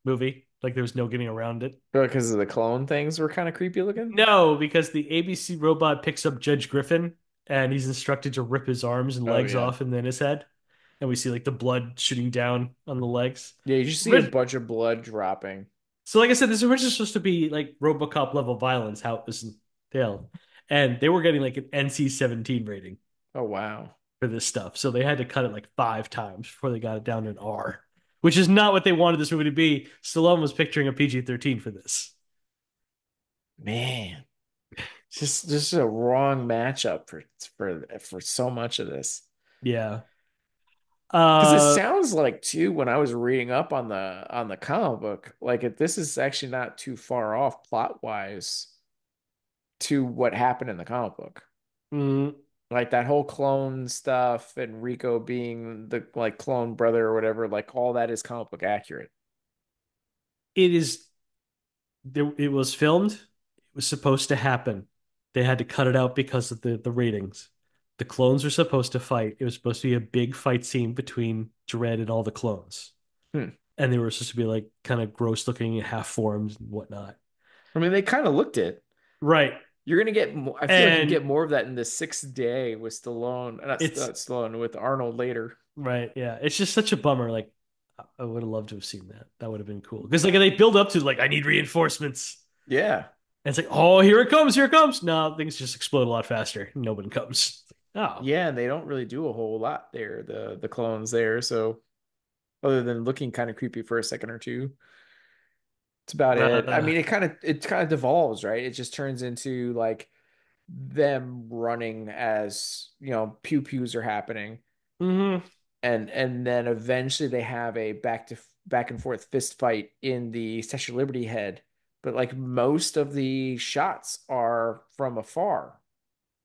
movie. Like there was no getting around it. Because of the clone things were kind of creepy looking. No, because the ABC robot picks up Judge Griffin and he's instructed to rip his arms and Oh legs yeah. off and then his head. And we see like the blood shooting down on the legs. Yeah, you just see a bunch of blood dropping. So, like I said, this was originally supposed to be like RoboCop level violence, how it was entailed, and they were getting like an NC-17 rating Oh wow. for this stuff. So they had to cut it like 5 times before they got it down to an R, which is not what they wanted this movie to be. Stallone was picturing a PG-13 for this. Man. Just a wrong matchup for so much of this. Yeah. Because it Uh, sounds like too when I was reading up on the comic book, like this is actually not too far off plot wise to what happened in the comic book. mm, Like that whole clone stuff and Rico being the like clone brother or whatever, like all that is comic book accurate. it is. It was filmed. It was supposed to happen. They had to cut it out because of the ratings. The clones were supposed to fight. It was supposed to be a big fight scene between Dredd and all the clones. Hmm. And they were supposed to be like kind of gross looking, half formed and whatnot. I mean, they kind of looked it. Right. You're gonna get more, I feel like you And get more of that in the sixth day with Stallone, it's not Stallone, with Arnold later. right. Yeah. It's just such a bummer. Like, I would have loved to have seen that. That would have been cool. Because like they build up to like, I need reinforcements. Yeah. And it's like, oh, here it comes, here it comes. No, things just explode a lot faster. No one comes. Oh. Yeah, and they don't really do a whole lot there, the clones there. So other than looking kind of creepy for a second or two, it's about it. I Uh, mean, it kind of devolves, right? It just turns into like them running as, pew pews are happening. mhm. And then eventually they have a back and forth fist fight in the Statue of Liberty head. But like most of the shots are from afar.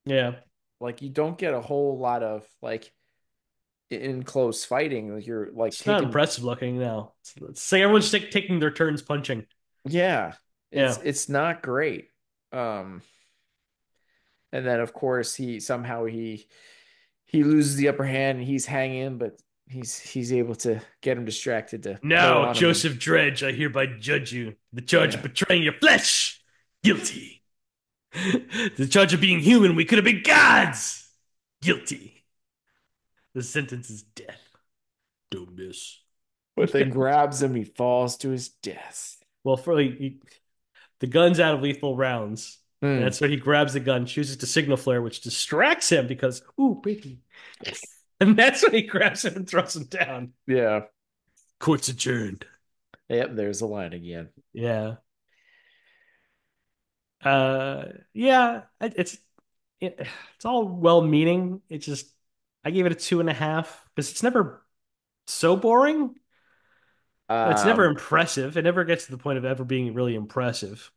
Yeah. Like you don't get a whole lot of like in close fighting. Like you're like It's not taking, impressive looking now. It's like everyone's taking their turns punching. yeah, it's Yeah. it's not great. Um, and then of course he loses the upper hand and he's hanging, but he's able to get him distracted to pull Now, on him and Joseph Dredge, I hereby judge you. The charge of yeah. betraying your flesh. Guilty. The charge of being human, we could have been gods. Guilty. The sentence is death. Don't miss. But then grabs him, he falls to his death. Well, for the gun's out of lethal rounds. Hmm. And so he grabs the gun, chooses to signal flare, which distracts him because, ooh, baby. And that's when he grabs him and throws him down. Yeah. Court's adjourned. Yep, there's the line again. Yeah. Yeah, it's all well-meaning. It's just I gave it a 2.5 because it's never so boring. It's never Um, impressive. It never gets to the point of ever being really impressive.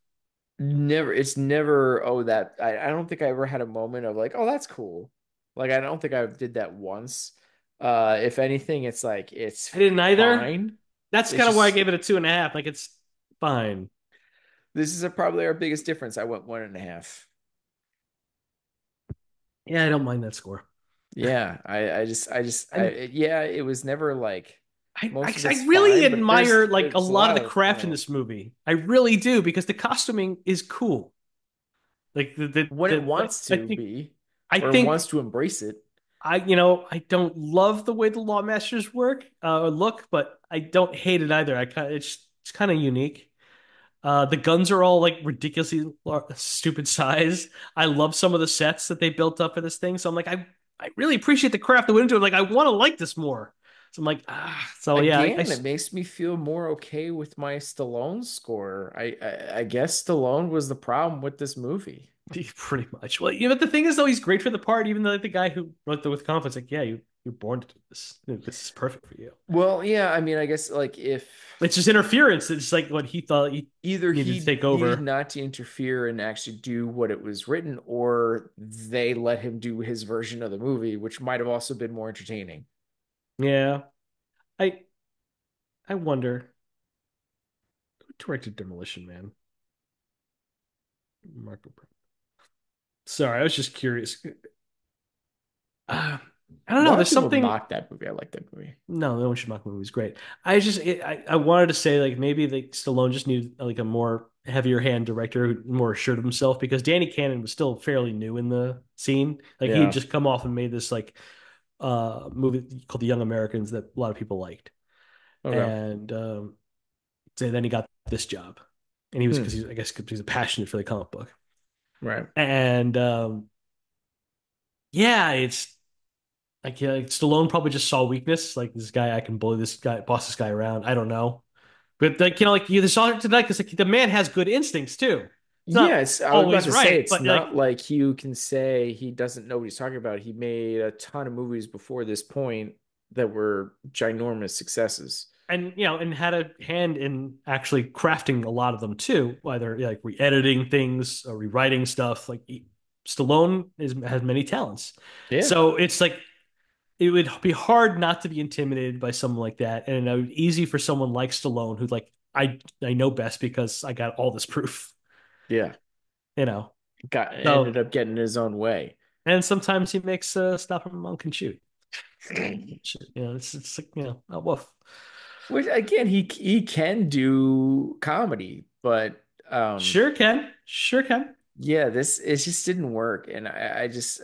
it's never, that I don't think I ever had a moment of like, oh, that's cool. Like I don't think I did that once. If anything, it's like it's I didn't either. fine. That's It's kind of why I just gave it a 2.5. Like it's fine. this is probably our biggest difference. I went 1.5. Yeah, I don't mind that score. Yeah, And yeah, it was never like I, I, most of I it's really fine, but admire like a there's a lot of lot the of, craft in this movie. I really do because the costuming is cool. Like when it wants I to think be I or think wants to embrace it. I don't love the way the Lawmasters work or look, but I don't hate it either. It's kind of unique. The guns are all like ridiculously stupid size. I love some of the sets that they built up for this thing. So I'm like, I really appreciate the craft that went into it. Like, I want to like this more. So I'm like, so yeah, Again, it makes me feel more okay with my Stallone score. I guess Stallone was the problem with this movie. pretty much. Well, but the thing is, though, he's great for the part. Even though like, the guy who wrote the with confidence, like, yeah, you're born to do this. This is perfect for you. Well, yeah, I mean, I guess like if It's just interference. It's like what he thought he either needed to he take needed over. not to interfere and actually do what it was written, or they let him do his version of the movie, which might have also been more entertaining. Yeah, I I wonder who directed Demolition Man. Marco. Sorry, I was just curious. Uh, I don't A know. lot of There's people something. mock that movie. I like that movie. No, no one should mock the movie. It's great. I wanted to say like maybe like Stallone just needed like a more heavier hand director who more assured of himself because Danny Cannon was still fairly new in the scene. Like he had Yeah. just come off and made this like movie called The Young Americans that a lot of people liked, Okay. and so then he got this job, and he was because Hmm. he's I guess 'cause he's a passionate for the comic book, Right. and yeah, it's like, yeah, like Stallone probably just saw weakness. Like this guy, I can bully this guy, boss this guy around. I don't know, but like like you saw it tonight because like the man has good instincts too. It's not Yes, I was about always to say right, it's but like not like you can say he doesn't know what he's talking about. He made a ton of movies before this point that were ginormous successes. and and had a hand in actually crafting a lot of them too, either like re-editing things or rewriting stuff. Like Stallone has many talents, Yeah, so it's like it would be hard not to be intimidated by someone like that, and it would be easy for someone like Stallone, who like I know best because I got all this proof, yeah. you know. Got ended So up getting his own way. and sometimes he makes Stop Him Monk and Shoot. It's like oh woof. Which again, he can do comedy, but Sure can, sure can. yeah, this it just didn't work, and I just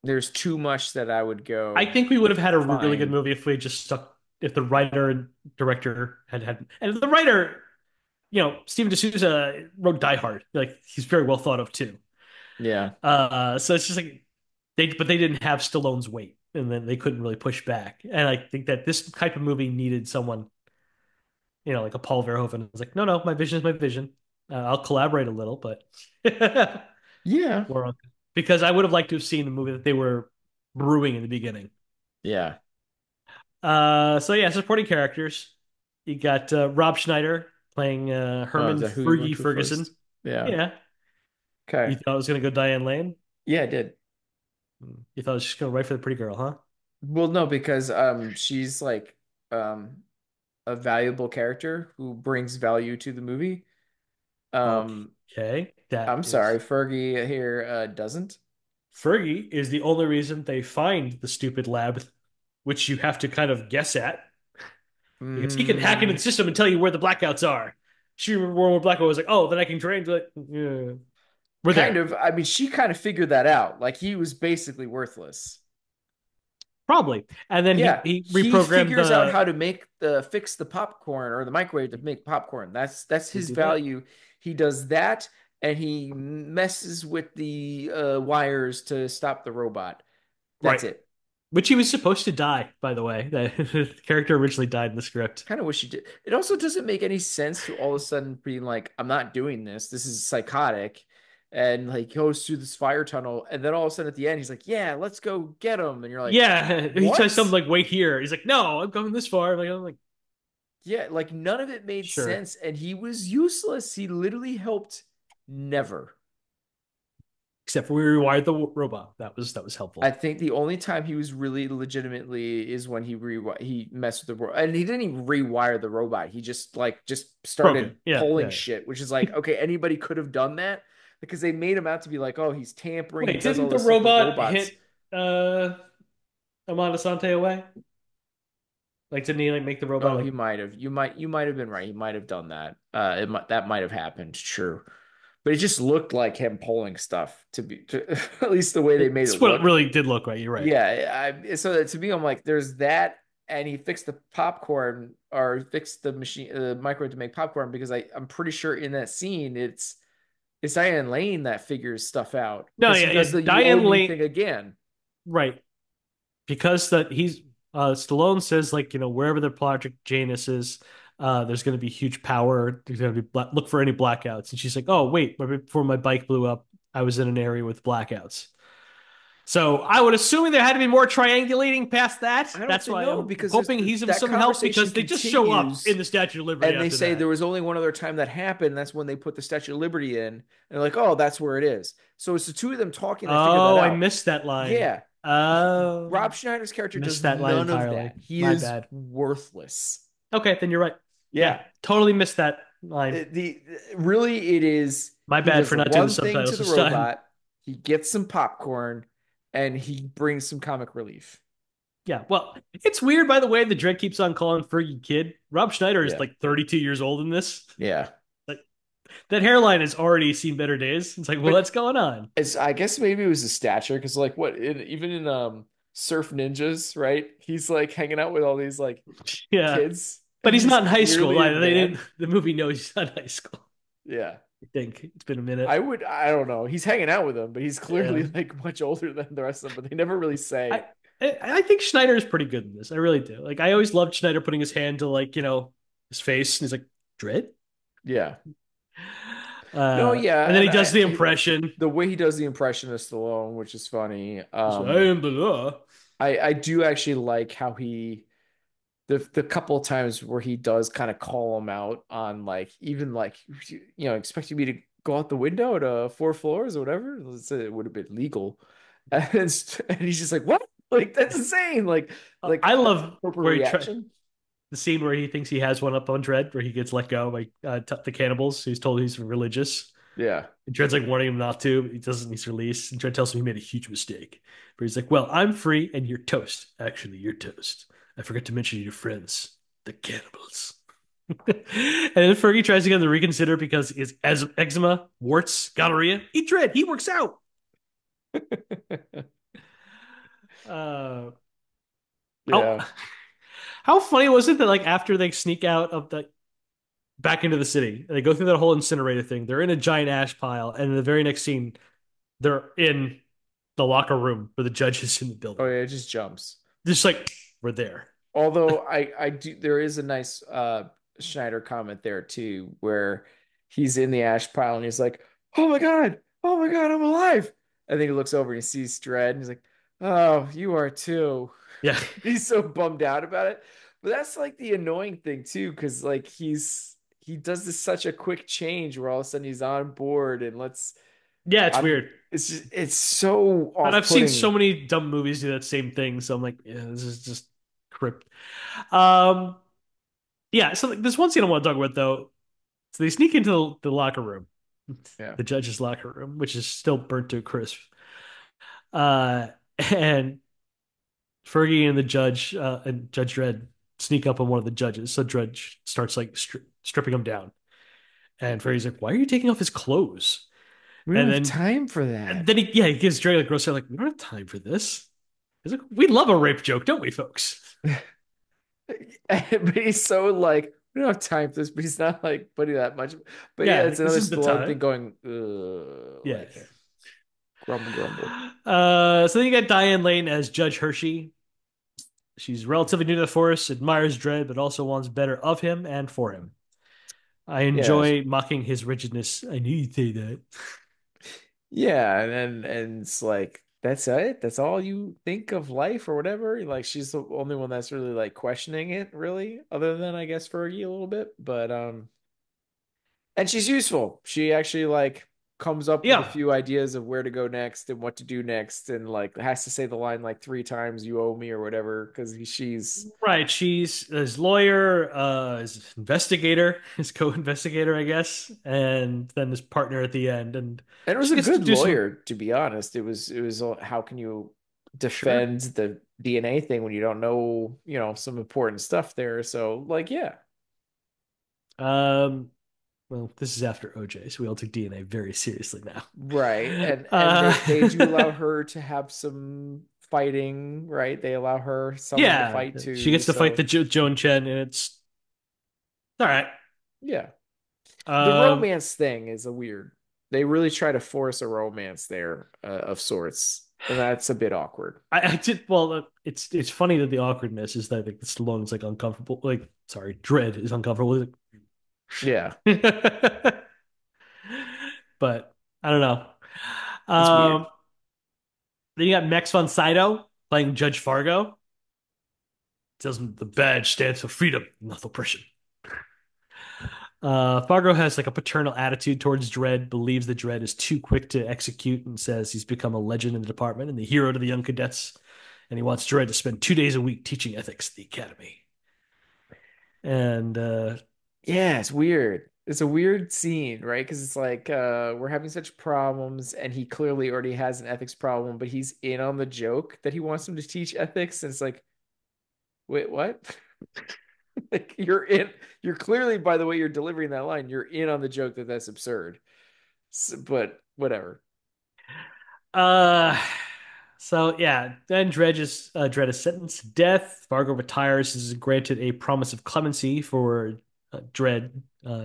there's too much that I would I go think we would have had a really good fine. movie if we had just stuck if the writer and director and the writer, Steven D'Souza wrote Die Hard. Like he's very well thought of too. Yeah, So it's just like but they didn't have Stallone's weight, and then they couldn't really push back. And I think that this type of movie needed someone, like a Paul Verhoeven. It's like, no, no, my vision is my vision. I'll collaborate a little, but Yeah. or because I would have liked to have seen the movie that they were brewing in the beginning. Yeah. So yeah, supporting characters. You got Rob Schneider playing Is Herman that who you went Fergie to Ferguson. first? Yeah. Yeah, you Okay. thought it was gonna go Diane Lane. Yeah, I did. You thought it was just gonna write for the pretty girl, huh? Well, no, because she's like um a valuable character who brings value to the movie. Um Okay, that I'm sorry, is Fergie here doesn't. Fergie is the only reason they find the stupid lab, which you have to kind of guess at because he can hack into Mm, the system and tell you where the blackouts are. She remember where blackout was like, oh, then I can train. Like, yeah, we're kind there. of. I mean, she kind of figured that out. Like he was basically worthless. Probably. And then he Yeah, he he reprogrammed figures out the how to make the fix the popcorn or the microwave to make popcorn. That's to his do that. value. He does that, and he messes with the wires to stop the robot. That's Right. it. Which he was supposed to die, by the way. The character originally died in the script. Kind of wish he did. It also doesn't make any sense to all of a sudden being like, I'm not doing this. This is psychotic. And like goes through this fire tunnel, and then all of a sudden at the end, he's like, "Yeah, let's go get him." And you're like, Yeah, he tries "What?" something like wait here. He's like, no, I'm going this far. I'm like, Yeah, like none of it made sure. sense, and he was useless. He literally helped never. Except for we rewired the robot. That was I helpful. think the only time he was really legitimately is when he messed with the robot, and he didn't even rewire the robot. He just Broken. started Yeah, pulling yeah, yeah. shit, which is like, okay, anybody could have done that because they made him out to be like, oh, he's tampering, he Wait, does didn't all the this stuff with robot robots. hit Amanda Sante away? Like, didn't he like make the robot Oh, he like might have. You might have been right. He might have done that. That might have happened. True, but it just looked like him pulling stuff at least the way they made it's it what it look. really did look like. You're right. So to me, I'm like, there's that, and he fixed the popcorn or fixed the machine, microwave to make popcorn because I'm pretty sure in that scene it's Diane Lane that figures stuff out No, because he yeah, does yeah. the "you owe Diane me" Lane, thing again. right? Because that he's Stallone says like wherever the Project Janus is, there's going to be huge power. There's going to be look for any blackouts, and she's like, oh wait, right before my bike blew up, I was in an area with blackouts. So I would assuming there had to be more triangulating past that. I don't That's think why no I'm because hoping he's of that some help conversation because they just show up in continues the Statue of Liberty and they after say there that. was only one other time that happened. That's when they put the Statue of Liberty in, and they're like, "Oh, that's where it is." So it's the two of them talking that figure that Oh, I out. missed that line. Yeah, Oh, Rob Schneider's character does missed that line none of entirely. that. He My is bad. worthless. Okay, then you're right. Yeah, Yeah, totally missed that line. the really it is. My He bad does for the not doing the one thing to subtitles the this time. robot. He gets some popcorn, and he brings some comic relief. Yeah, well, it's weird, by the way, the Dredd keeps on calling Fergie kid. Rob Schneider is Yeah, like 32 years old in this. yeah. Like, that hairline has already seen better days. It's like, well, But what's going on? I guess maybe it was the stature because like even in Surf Ninjas, right? He's like hanging out with all these like Yeah, kids, but and he's he's not in high school. clearly a Like, they didn't. man. The movie knows he's not in high school. Yeah. I think it's been a minute. I don't know. He's hanging out with them, but he's Yeah, clearly like much older than the rest of them, but they never really I, say. I think Schneider is pretty good in this. I really do. Like, I always loved Schneider putting his hand to like his face, and he's like Dredd. Yeah. No, And yeah, then he and does I the impression. the way he does the impression of Stallone, which is funny. He's like, I am the law. I do actually like how the couple of times where he does kind of call him out on like even like expecting me to go out the window to 4 floors or whatever. Let's say it would have been legal, and he's just like, "What? Like that's insane!" Like I love proper where reaction. the scene where he thinks he has one up on Dredd, where he gets let go by the cannibals. He's told he's religious. Yeah. And Dredd's like warning him not to. He doesn't. He's released. And Dredd tells him he made a huge mistake. But he's like, "Well, I'm free, and you're toast. Actually, you're toast. I forgot to mention your friends, the cannibals." And then Fergie tries to get him to reconsider because his eczema, warts, gonorrhea. Eat Dredd. He works out. Uh, how Yeah. how funny was it that like after they sneak out of the back into the city, they go through that whole incinerator thing. They're in a giant ash pile, and in the very next scene, they're in the locker room where the judge is in the Oh building. yeah, it just jumps. Just like we're there. Although I do there is a nice Schneider comment there too, where he's in the ash pile and he's like, oh my God, I'm alive. And then he looks over and he sees Dredd and he's like, oh, you are too. Yeah. He's so bummed out about it. But that's like the annoying thing too, because like he does this such a quick change where all of a sudden he's on board and Yeah, it's I'm weird. it's just it's so But I've seen so off-putting. many dumb movies do that same thing, so I'm like, yeah, this is just crypt. Um, yeah. So like, there's one scene I want to talk about though. So they sneak into the locker room, Yeah. the judge's locker room, which is still burnt to a crisp. Uh, and Fergie and the judge and Judge Dredd sneak up on one of the judges. So Dredd starts like stripping him down, and Fergie's like, "Why are you taking off his clothes?" We don't And have then time for and that. then he gives Dredd a gross stare, like, "We don't have time for this." He's like, "We love a rape joke, don't we, folks?" But he's so like, we don't have time for this, but he's not like putting that much. But yeah, Yeah, it's like, this another is the Stallone thing time. going, Yeah. like grumble, grumble. So then you got Diane Lane as Judge Hershey. She's relatively new to the force, admires Dredd, but also wants better of him and for him. I Yeah, enjoy mocking his rigidness. I knew you'd say that. yeah, and it's like that's it. That's all you think of life or whatever. Like she's the only one that's really like questioning it, really, other than I guess Fergie a little bit. But and she's useful. She actually like comes up with a Yeah, few ideas of where to go next and what to do next, and like has to say the line like three times, "You owe me" or whatever, because she's right. She's his lawyer, his investigator, his co-investigator, I guess, and then his partner at the end. And and it was she a gets to good do some. lawyer, to be honest. It was how can you Sure. defend the DNA thing when you don't know, some important stuff there. So like, yeah. Um, well, this is after OJ, so we all took DNA very seriously now. Right. And they do allow Uh, her to have some fighting, right? They allow her someone to yeah, fight she too. gets to fight So the Joan Chen, and it's all right. yeah. The Um, romance thing is a weird. They really try to force a romance there, of sorts, and that's a bit awkward. I did well. It's funny that the awkwardness is that like Stallone's like uncomfortable. Like, sorry, Dredd is uncomfortable with Yeah, it. But I don't know. it's weird. Um, then you got Max von Sydow playing Judge Fargo. Tells him the badge stands for freedom, not oppression. Fargo has like a paternal attitude towards Dredd, believes that Dredd is too quick to execute, and says he's become a legend in the department and the hero to the young cadets. And he wants Dredd to spend 2 days a week teaching ethics at the academy. And Yeah, it's weird. It's a weird scene, right? Because it's like we're having such problems, and he clearly already has an ethics problem, but he's in on the joke that he wants him to teach ethics, and it's like, wait, what? Like you're clearly, by the way you're delivering that line, you're in on the joke that that's absurd. But whatever. uh, so yeah, then Dredd is sentenced to death. Fargo retires, is granted a promise of clemency for Dredd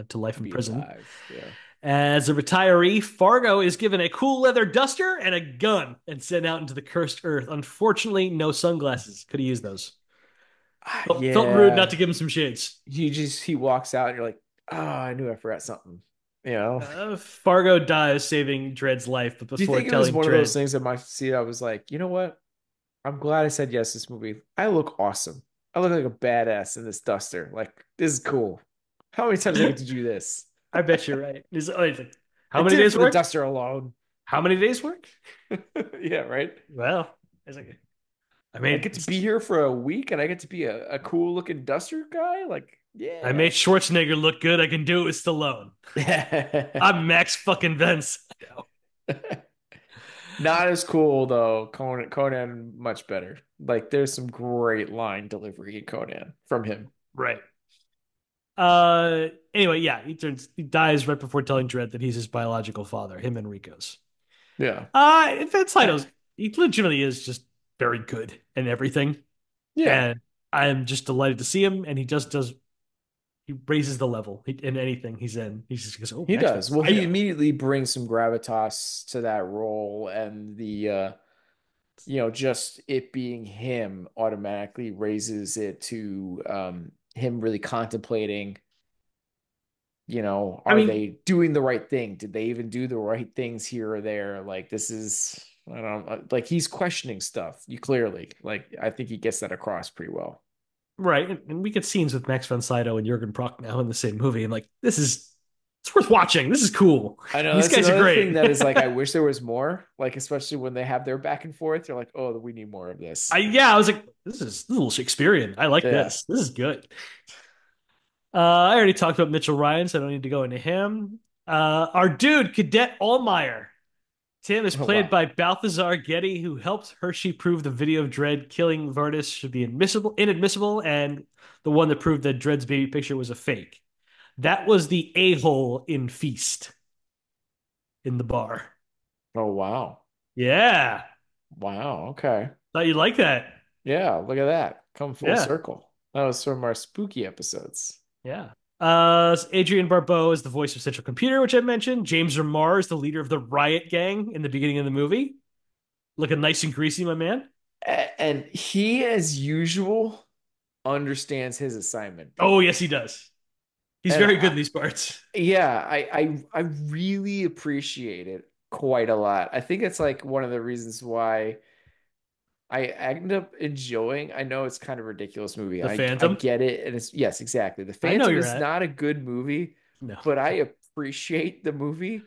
to life To in be prison. alive. Yeah. As a retiree, Fargo is given a cool leather duster and a gun and sent out into the cursed earth. Unfortunately, no sunglasses. Could have used those. Felt rude not Yeah. to give him some shades. He walks out and you're like, oh, I knew I forgot something. You know? Fargo dies saving Dredd's life, but Do you before think it was telling one of those Dredd, things that my seat I was like, you know what? I'm glad I said yes to this movie. I look awesome. I look like a badass in this duster. Like, this is cool. How many times I get to do this? I bet you're right. He's like, I how many did it days for the work? duster alone. How many days work? Yeah, right. Well, he's like, I I get made to be here for a week and I get to be a cool looking duster guy. Like, I made yeah. Schwarzenegger look good. I can do it with Stallone. I'm Max fucking Vince. Not as cool though. Conan much better. Like there's some great line delivery in Conan from him. Right. Anyway, yeah, he dies right before telling Dredd that he's his biological father, him and Rico's. Yeah. Vince Saito's he legitimately is just very good in everything. Yeah. And I'm just delighted to see him. And he just does he raises the level in anything he's in. He just goes, "Oh, He Max does. von Well, he Sydow." immediately brings some gravitas to that role and the just it being him automatically raises it to him really contemplating, I are mean, they doing the right thing? Did they even do the right things here or there? Like this is, I don't know, like he's questioning stuff. You clearly, like I think he gets that across pretty well. right. And we get scenes with Max von Sydow and Jurgen Prochnow in the same movie. And like, it's worth watching. This is cool. I know These that's guys are another thing great. that is like I wish there was more, like especially when they have their back and forth. You're like, oh, we need more of this. I was like, this is a little Shakespearean. I like Yeah. this. This is good. I already talked about Mitchell Ryan, so I don't need to go into him. Our dude, Cadet Allmeyer. Tim is Oh played wow. by Balthazar Getty, who helped Hershey prove the video of Dredd killing Vardis should be inadmissible, and the one that proved that Dredd's baby picture was a fake. That was the a-hole in Feast in the bar. Oh wow. Yeah. Wow. Okay. Thought you'd like that. Yeah. Look at that. Come full Yeah. circle. That was from our spooky episodes. Yeah. Adrian Barbeau is the voice of Central Computer, which I mentioned. James Remar is the leader of the Riot Gang in the beginning of the movie. Looking nice and greasy, my man. And he, as usual, understands his assignment. Oh, yes, he does. He's And very good in these parts. yeah, I really appreciate it quite a lot. I think it's like one of the reasons why I end up enjoying. I know it's kind of a ridiculous movie. The I Phantom. get it, and it's yes, exactly. The I know Phantom you're is at. not a good movie, No, but I appreciate the movie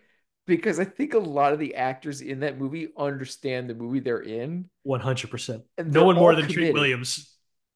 because I think a lot of the actors in that movie understand the movie they're in, 100%. and No they're one more all than Treat committed. Williams.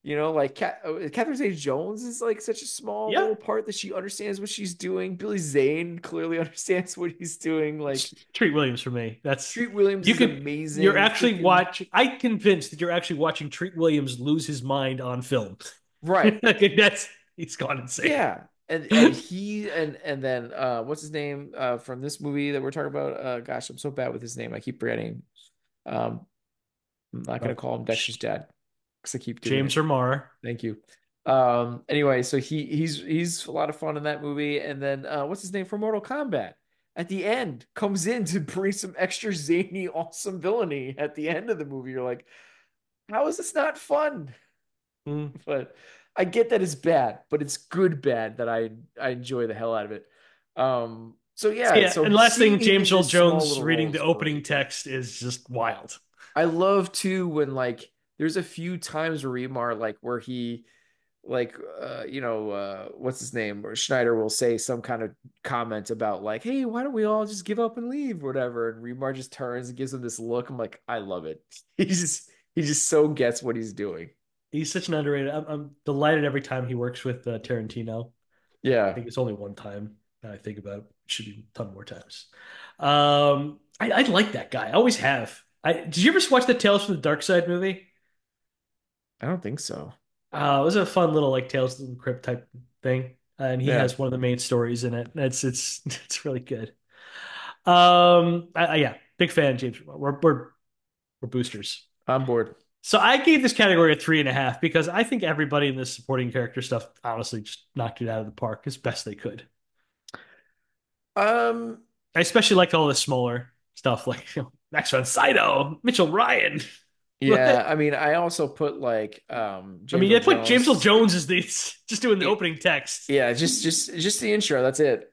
Like Catherine Zeta-Jones is like such a small Yeah. little part that she understands what she's doing. Billy Zane clearly understands what he's doing. Like Treat Williams for me. That's Treat Williams you is could you're amazing. actually Freaking watching I convinced that you're actually watching Treat Williams lose his mind on film. right. Like, that's he's gone insane. Yeah. And he and then what's his name from this movie that we're talking about? Gosh, I'm so bad with his name. I keep forgetting. Um I'm not gonna Oh, call him Dexter's dad because I keep doing James it. Remar. Thank you. Anyway, so he's a lot of fun in that movie. And then what's his name from Mortal Kombat? At the end, comes in to bring some extra zany, awesome villainy at the end of the movie. You're like, how is this not fun? Mm. But I get that it's bad, but it's good bad that I enjoy the hell out of it. So yeah, Yeah, so and last seeing thing, him James in Earl this small Jones little reading role the is opening great. text is just wild. I love too when like there's a few times where Remar like where he like what's his name or Schneider will say some kind of comment about like, hey, why don't we all just give up and leave or whatever, and Remar just turns and gives him this look. I'm like, I love it. He just so gets what he's doing. He's such an underrated. I'm delighted every time he works with Tarantino. I Yeah. think it's only one time that I think about it. It should be a ton more times. I like that guy. I always have. Did you ever watch the Tales from the Dark Side movie? I don't think so. It was a fun little like Tales from the Crypt type thing, and he Yeah, has one of the main stories in it. It's it's really good. Yeah, big fan, James. We're boosters. I'm bored. So I gave this category a 3.5 because I think everybody in this supporting character stuff honestly just knocked it out of the park as best they could. um I especially liked all the smaller stuff like Max von Sydow, Mitchell Ryan. yeah, What? I mean, I also put like I James mean, Earl they put James Earl Jones. Jones as the just doing the It, opening text. yeah, just the intro, that's it.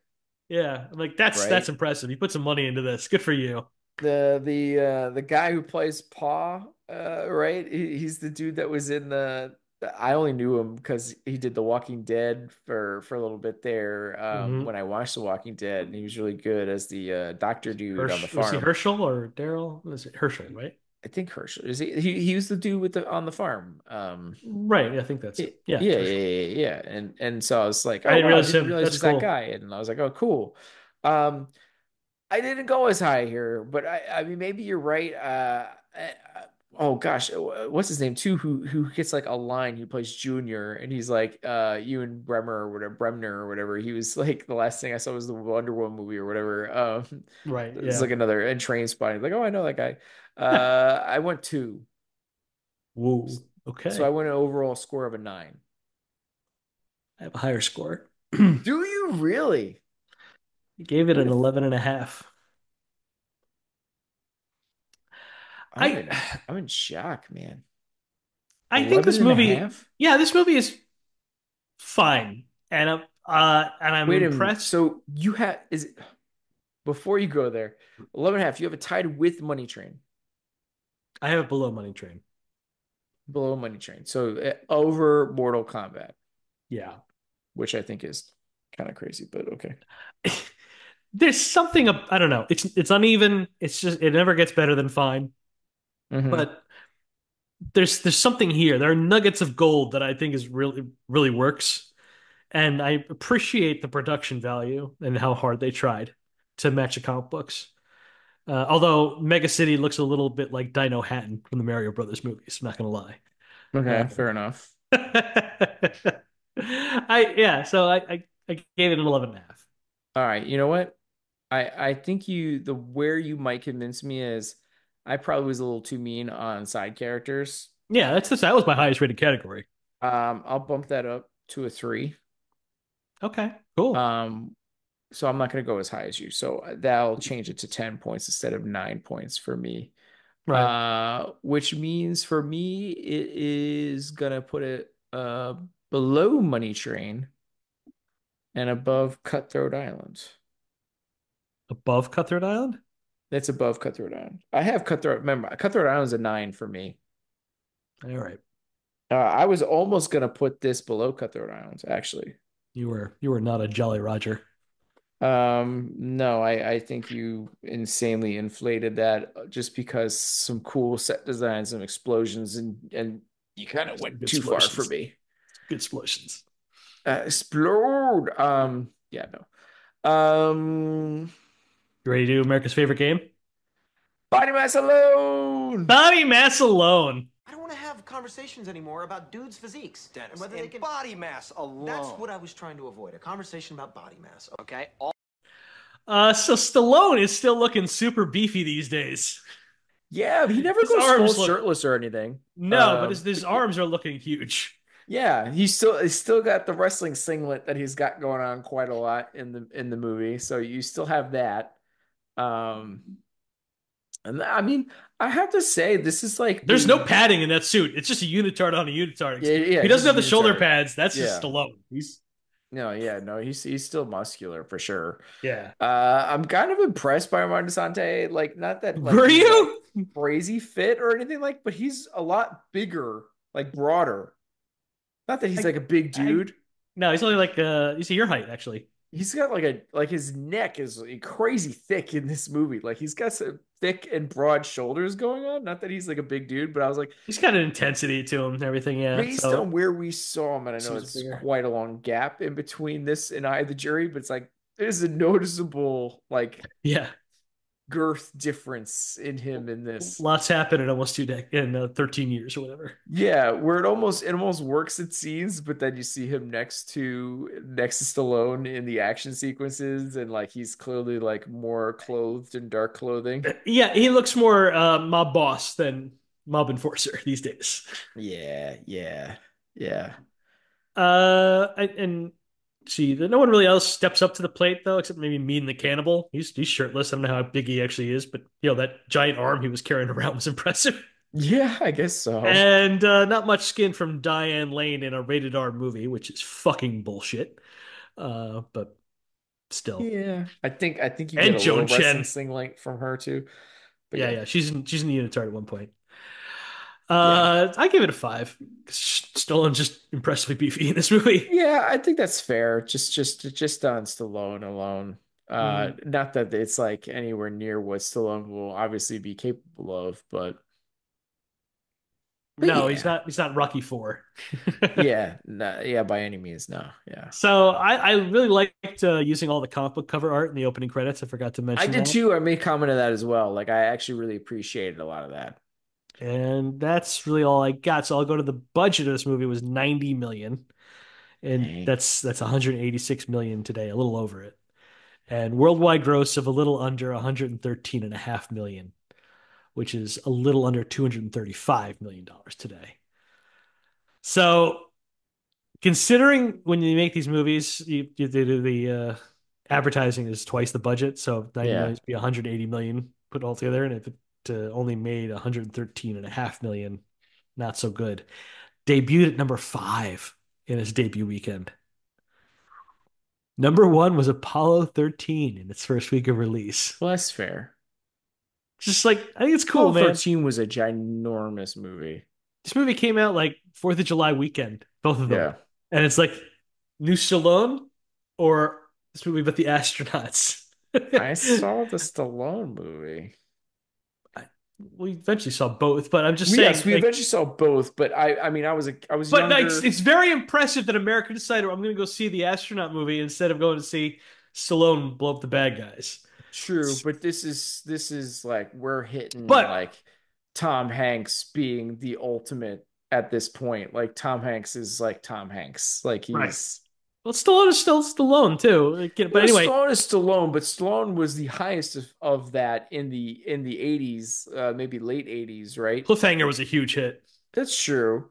Yeah, I'm like that's Right. impressive. You put some money into this. Good for you. The guy who plays Paw, right? He's the dude that was in the. I only knew him because he did The Walking Dead for a little bit there. When Hmm. I watched The Walking Dead, and he was really good as the doctor dude on the Was he farm. Herschel or Daryl? Was it Herschel, right? I think Herschel is he was the dude with the on the farm. Right. Yeah, I think that's Yeah, it. Yeah, it's yeah, Herschel. yeah, yeah, yeah. And so I was like, I oh didn't wow, I realize didn't him. realize it That's was that cool. guy. And I was like, oh cool. Um, I didn't go as high here, but I mean maybe you're right. Oh gosh, what's his name too? Who gets like a line? He plays Junior, and he's like Ewan Bremer or whatever, Bremner or whatever. He was like the last thing I saw was the Wonder Woman movie or whatever. Right. It's like Yeah. another and Train Spotting. Like, oh, I know that guy. I went two, Whoa. so I Okay. went an overall score of a 9. I have a higher score. Do you really? Gave it What an if 11 and a half. I'm I in I'm in shock, man. I think 11 this and a movie, half? yeah, this movie is fine, and I'm Wait a minute. impressed. So you have is it before you go there, 11 and a half, you have it tied with Money Train, I have it below Money Train. below Money Train. So over Mortal Kombat, Yeah. which I think is kind of crazy, but okay. There's something I don't know. It's uneven. It's just it never gets better than fine. Hmm. But there's something here. There are nuggets of gold that I think is really works. And I appreciate the production value and how hard they tried to match the comic books. Although Mega City looks a little bit like Dino Hatton from the Mario Brothers movies, I'm not gonna lie. Uh, Okay, fair enough. I gave it an 11 and a half. All right, you know what? I think the where you might convince me is I probably was a little too mean on side characters. Yeah, that was my highest rated category. I'll bump that up to a 3. Okay, cool. Um, so I'm not going to go as high as you. So that'll change it to 10 points instead of 9 points for me. Right. Which means for me, it is going to put it below Money Train and above Cutthroat Island. Above Cutthroat Island? That's above Cutthroat Island. I have Cutthroat. Remember, Cutthroat Island is a 9 for me. All right. I was almost going to put this below Cutthroat Island, actually. You were not a Jolly Roger. No, I think you insanely inflated that just because some cool set designs and explosions and you kind of Some went good too far for explosions. me. Good explosions. Explode. Yeah, no. You ready to do America's favorite game? Body mass alone. Bobby Mass alone. I don't want to have conversations anymore about dudes' physiques. Dennis, And whether they in can. body mass alone. That's what I was trying to avoid. A conversation about body mass. Okay. So Stallone is still looking super beefy these days. Yeah, he never His goes full arms look shirtless or anything. no, but his But yeah, arms are looking huge. yeah, he's still got the wrestling singlet that he's got going on quite a lot in the movie. So you still have that. Um, and I mean, I have to say, this is like There's no the padding in that suit. It's just a unitard on a unitard. yeah, If yeah, he it's doesn't just have the shoulder unitard. pads, that's just Yeah. Stallone. He's No, yeah, no, he's still muscular for sure. yeah. I'm kind of impressed by Armando Sante. Like, not that like Were he's like you? crazy fit or anything like, but he's a lot bigger, like broader. Not that he's I, like a big I dude. no, he's only like he's your height actually. He's got like his neck is like crazy thick in this movie. Like he's got some thick and broad shoulders going on. Not that he's like a big dude, but I was like, He's got an intensity to him and everything. Yeah, based on so where we saw him, and I know seems it's bigger. quite a long gap in between this and I, the Jury, but it's like there's a noticeable like Yeah, girth difference in him in this. lots happened in almost 13 years or whatever. Yeah, where it almost works it seems, but then you see him next to Stallone in the action sequences, and like he's clearly like more clothed in dark clothing. Yeah, he looks more mob boss than mob enforcer these days. Yeah, yeah, yeah. And see, no one really else steps up to the plate though, except maybe Mean the Cannibal. He's shirtless. I don't know how big he actually is, but that giant arm he was carrying around was impressive. Yeah, I guess so. And not much skin from Diane Lane in a rated R movie, which is fucking bullshit. But still, Yeah, I think you get and a little Joan wrestling Chen. sling from her too. But Yeah, yeah, yeah, she's in the unitard at one point. yeah, I give it a 5. Stallone just impressively beefy in this movie. yeah. I think that's fair. Just on Stallone alone. Mhm. Not that it's like anywhere near what Stallone will obviously be capable of, but No, he's yeah, not. He's not Rocky 4. yeah, no, yeah. By any means, no, yeah. So I really liked using all the comic book cover art in the opening credits. I forgot to I mention did that. too. I made comment of that as well. Like I actually really appreciated a lot of that. And that's really all I got. So I'll go to the budget of this movie was 90 million. And Dang. that's 186 million today, a little over it. And worldwide gross of a little under 113.5 million, which is a little under $235 million today. So considering when you make these movies, you do the advertising is twice the budget, so 90 million Yeah. would be 180 million put all together. And if only made 113.5 million. Not so good. Debuted at number 5 in its debut weekend. Number 1 was Apollo 13 in its first week of release. Well, that's fair. Just like, I think it's cool, Apollo man. 13 was a ginormous movie. This movie came out like 4th of July weekend, both of them. Yeah. And it's like New Stallone or this movie about the astronauts. I saw the Stallone movie. We eventually saw both, but I'm just Well, yes, saying, we like, eventually saw both, but I mean, I was but no, it's younger. it's very impressive that America decided I'm going to go see the astronaut movie instead of going to see Stallone blow up the bad guys. True, but this is like we're hitting But like Tom Hanks being the ultimate at this point. Like Tom Hanks is like Tom Hanks. Like right, he's well, Stallone is still Stallone too. Like, but anyway, Stallone is Stallone, but Stallone was the highest of that in the 80s, maybe late 80s, right? Cliffhanger was a huge hit. That's true.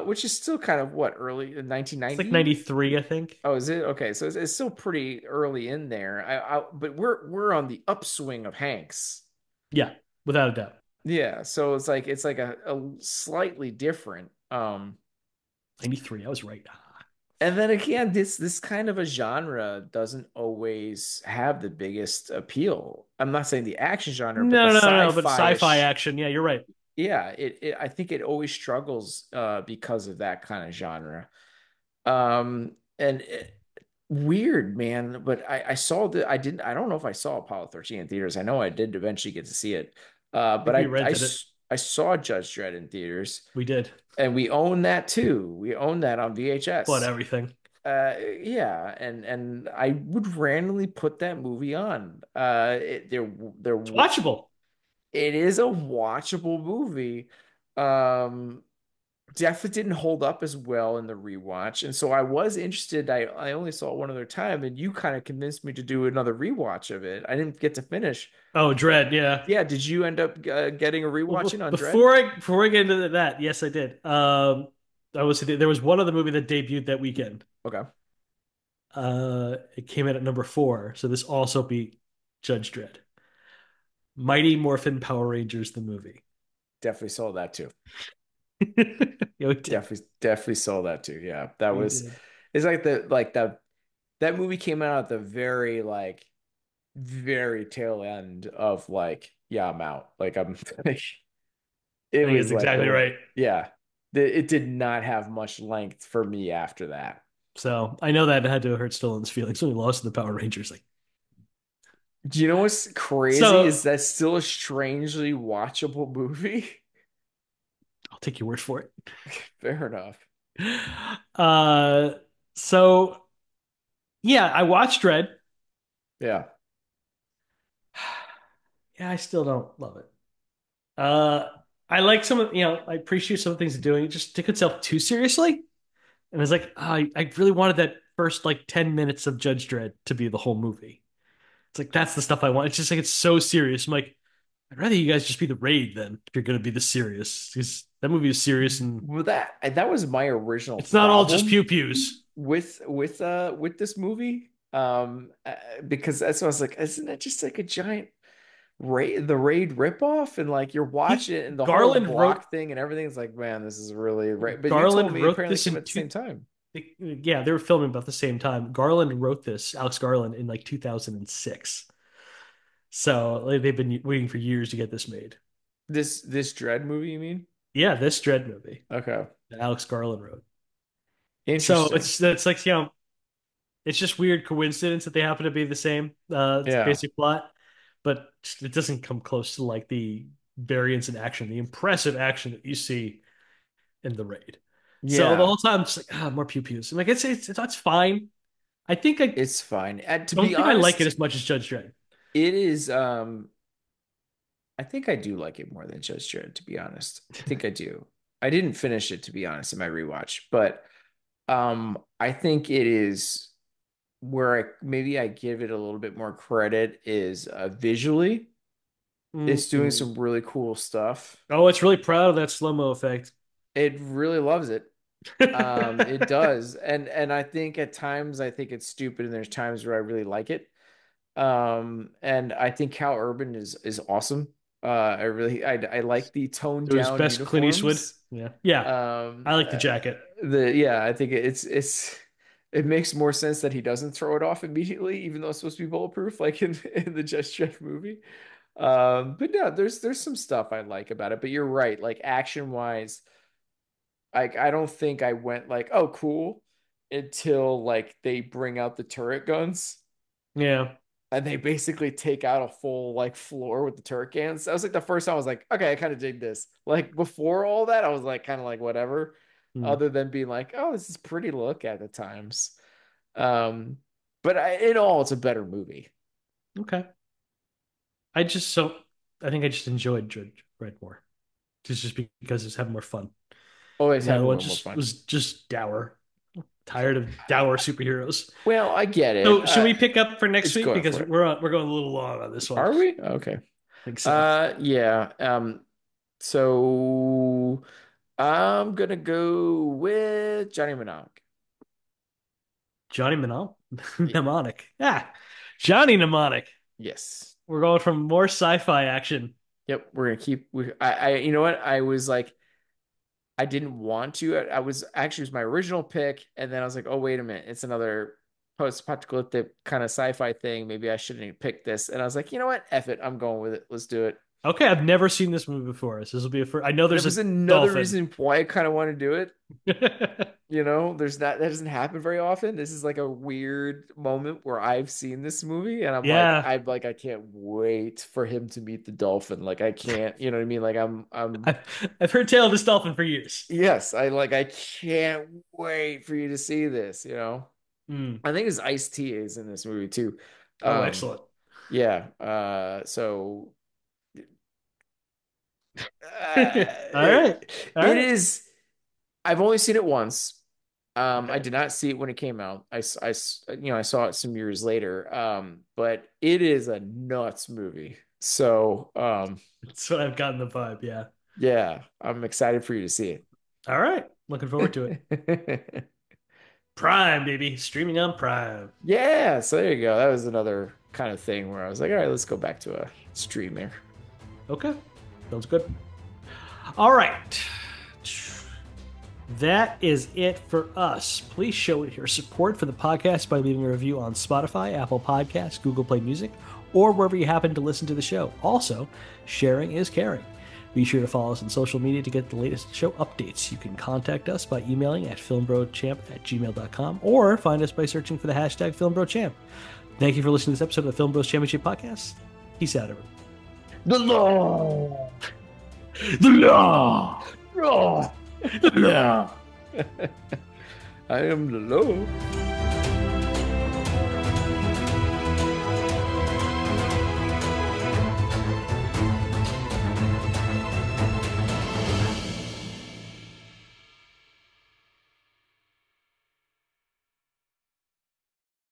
Which is still kind of what early in It's like 1990. 93, I think. Oh, is it? Okay, so it's still pretty early in there. But we're on the upswing of Hanks. Yeah, without a doubt. Yeah, so it's like a slightly different. 93, I was right. And then again, this kind of a genre doesn't always have the biggest appeal. I'm not saying the action genre, but the No, but sci-fi sci-fi-ish. action. Yeah, you're right. Yeah, it I think it always struggles because of that kind of genre. And weird, man. But I saw that I don't know if I saw Apollo 13 in theaters. I know I did eventually get to see it. I But think we rented it. I saw Judge Dredd in theaters, We did. and we own that too. We own that on But VHS. everything. Yeah, and I would randomly put that movie on. There It's watchable. it is a watchable movie. Um, Definitely didn't hold up as well in the rewatch, and so I was interested. I only saw it one other time, and you kind of convinced me to do another rewatch of it. I didn't get to finish. Oh, Dread. Yeah. Yeah, did you end up getting a Well, rewatch in on Dread? before I get into that, yes, I did. I was there was one other movie that debuted that weekend. Okay, It came in at number 4, so this also beat Judge Dredd. Mighty Morphin Power Rangers the movie. definitely saw that too. Yeah, we did. Definitely saw that too. Yeah, that We was. did. It's like the that movie came out at the very like very tail end of like yeah I'm out. Like I'm like it I think was it's like exactly the right. yeah it did not have much length for me after that. So I know that had to hurt Stallone's feelings when he lost to the Power Rangers. Like, Do you know what's crazy so is that still a strangely watchable movie? I'll take your word for it. Fair enough. Uh, so yeah, I watched Dread. Yeah. Yeah, I still don't love it. Uh, I like some of, I appreciate some of the things they're doing. It just took itself too seriously. And it's like, I really wanted that first like 10 minutes of Judge Dredd to be the whole movie. It's like, that's the stuff I want. It's just like, it's so serious. I'm like, I'd rather you guys just be the raid then, if you're going to be this serious. Because that movie is serious and Well, that was my original it's not all just problem pew pews. with this movie. Because that's what I was like, isn't that just like a giant raid ripoff? And like you're watching it and the whole Garland wrote, block thing and everything's like, man, this is really right. But you told Garland me wrote apparently it this came in at the same time. yeah, they were filming about the same time. Garland wrote this, Alex Garland, in like 2006. So like, they've been waiting for years to get this made. This Dread movie, you mean? Yeah, this Dread movie Okay. that Alex Garland wrote. So Interesting. it's like, it's just weird coincidence that they happen to be the same Yeah. basic plot, but it doesn't come close to like the variance in action, the impressive action that you see in the raid. So the Yeah. whole time, I'm just like, more pew pews. I'm like, it's fine. I think I It's fine. To don't be think I like it honest, as much as Judge Dredd. it is I think I do like it more than Judge Dredd, to be honest. I think I do. I didn't finish it to be honest in my rewatch, but I think it is where maybe I give it a little bit more credit is visually it's doing Mm-mm. some really cool stuff. Oh, it's really proud of that slow-mo effect. It really loves it. It does. And I think at times I think it's stupid and there's times where I really like it. And I think Cal Urban is awesome. I like the toned It was down best Clint Eastwood. uniforms. Yeah. Yeah. Um, I like the uh, jacket. I think it makes more sense that he doesn't throw it off immediately, even though it's supposed to be bulletproof, like in the Just Dredd movie. But yeah, there's some stuff I like about it. But you're right, like action wise, I don't think I went like, oh, cool, until like they bring out the turret guns Yeah. and they basically take out a full like floor with the turret cans. That was like the first time I was like, okay, I kind of dig this. Like before all that, I was like kind of like whatever, Hmm. other than being like, oh, this is pretty look at the times. Um, but in all, it's a better movie. Okay. I just so I think I just enjoyed Dredd more. Just because it's having more fun. Always And the other having one more just fun. was just dour. Tired of dour superheroes. Well, I get it. So should we pick up for next It's week? going Because for it. we're going a little long on this one. Are I we? Okay. think so. Yeah. So I'm gonna go with Johnny Mnemonic. Johnny Y- Mnemonic. Yeah. Johnny Mnemonic. Yes. We're going from more sci-fi action. Yep. We're gonna keep. You know what? I was like, I didn't want to. I was actually, it was my original pick, and then I was like, oh wait a minute, it's another post-apocalyptic kind of sci-fi thing. Maybe I shouldn't have picked this. And I was like, you know what? Eff it. I'm going with it. Let's do it. Okay, I've never seen this movie before. So this will be a first. I know There there's was a another dolphin. reason why I kind of want to do it. You know, there's that doesn't happen very often. This is like a weird moment where I've seen this movie and Yeah. I can't wait for him to meet the dolphin. Like I can't, you know what I mean? Like I'm I've heard tale of this dolphin for years. yes, I can't wait for you to see this, you know. Hmm. I think his iced tea is in this movie too. Oh, Um excellent. yeah, so All right. All it right. is I've only seen it once. I Okay. did not see it when it came out. I saw it some years later. But it is a nuts movie. So, That's what I've gotten the vibe. Yeah. yeah, I'm excited for you to see All right. Looking forward to it. it. Prime, baby. Streaming on Prime. Yeah, so there you go. That was another kind of thing where I was like, all right, let's go back to a streamer. Okay. Sounds good. All right. That is it for us. Please show your support for the podcast by leaving a review on Spotify, Apple Podcasts, Google Play Music, or wherever you happen to listen to the show. Also, sharing is caring. Be sure to follow us on social media to get the latest show updates. You can contact us by emailing at filmbrochamp@gmail.com or find us by searching for the hashtag FilmBroChamp. Thank you for listening to this episode of the Film Bros Championship Podcast. Peace out, everyone. The law. The law! Law. The law! I am the law.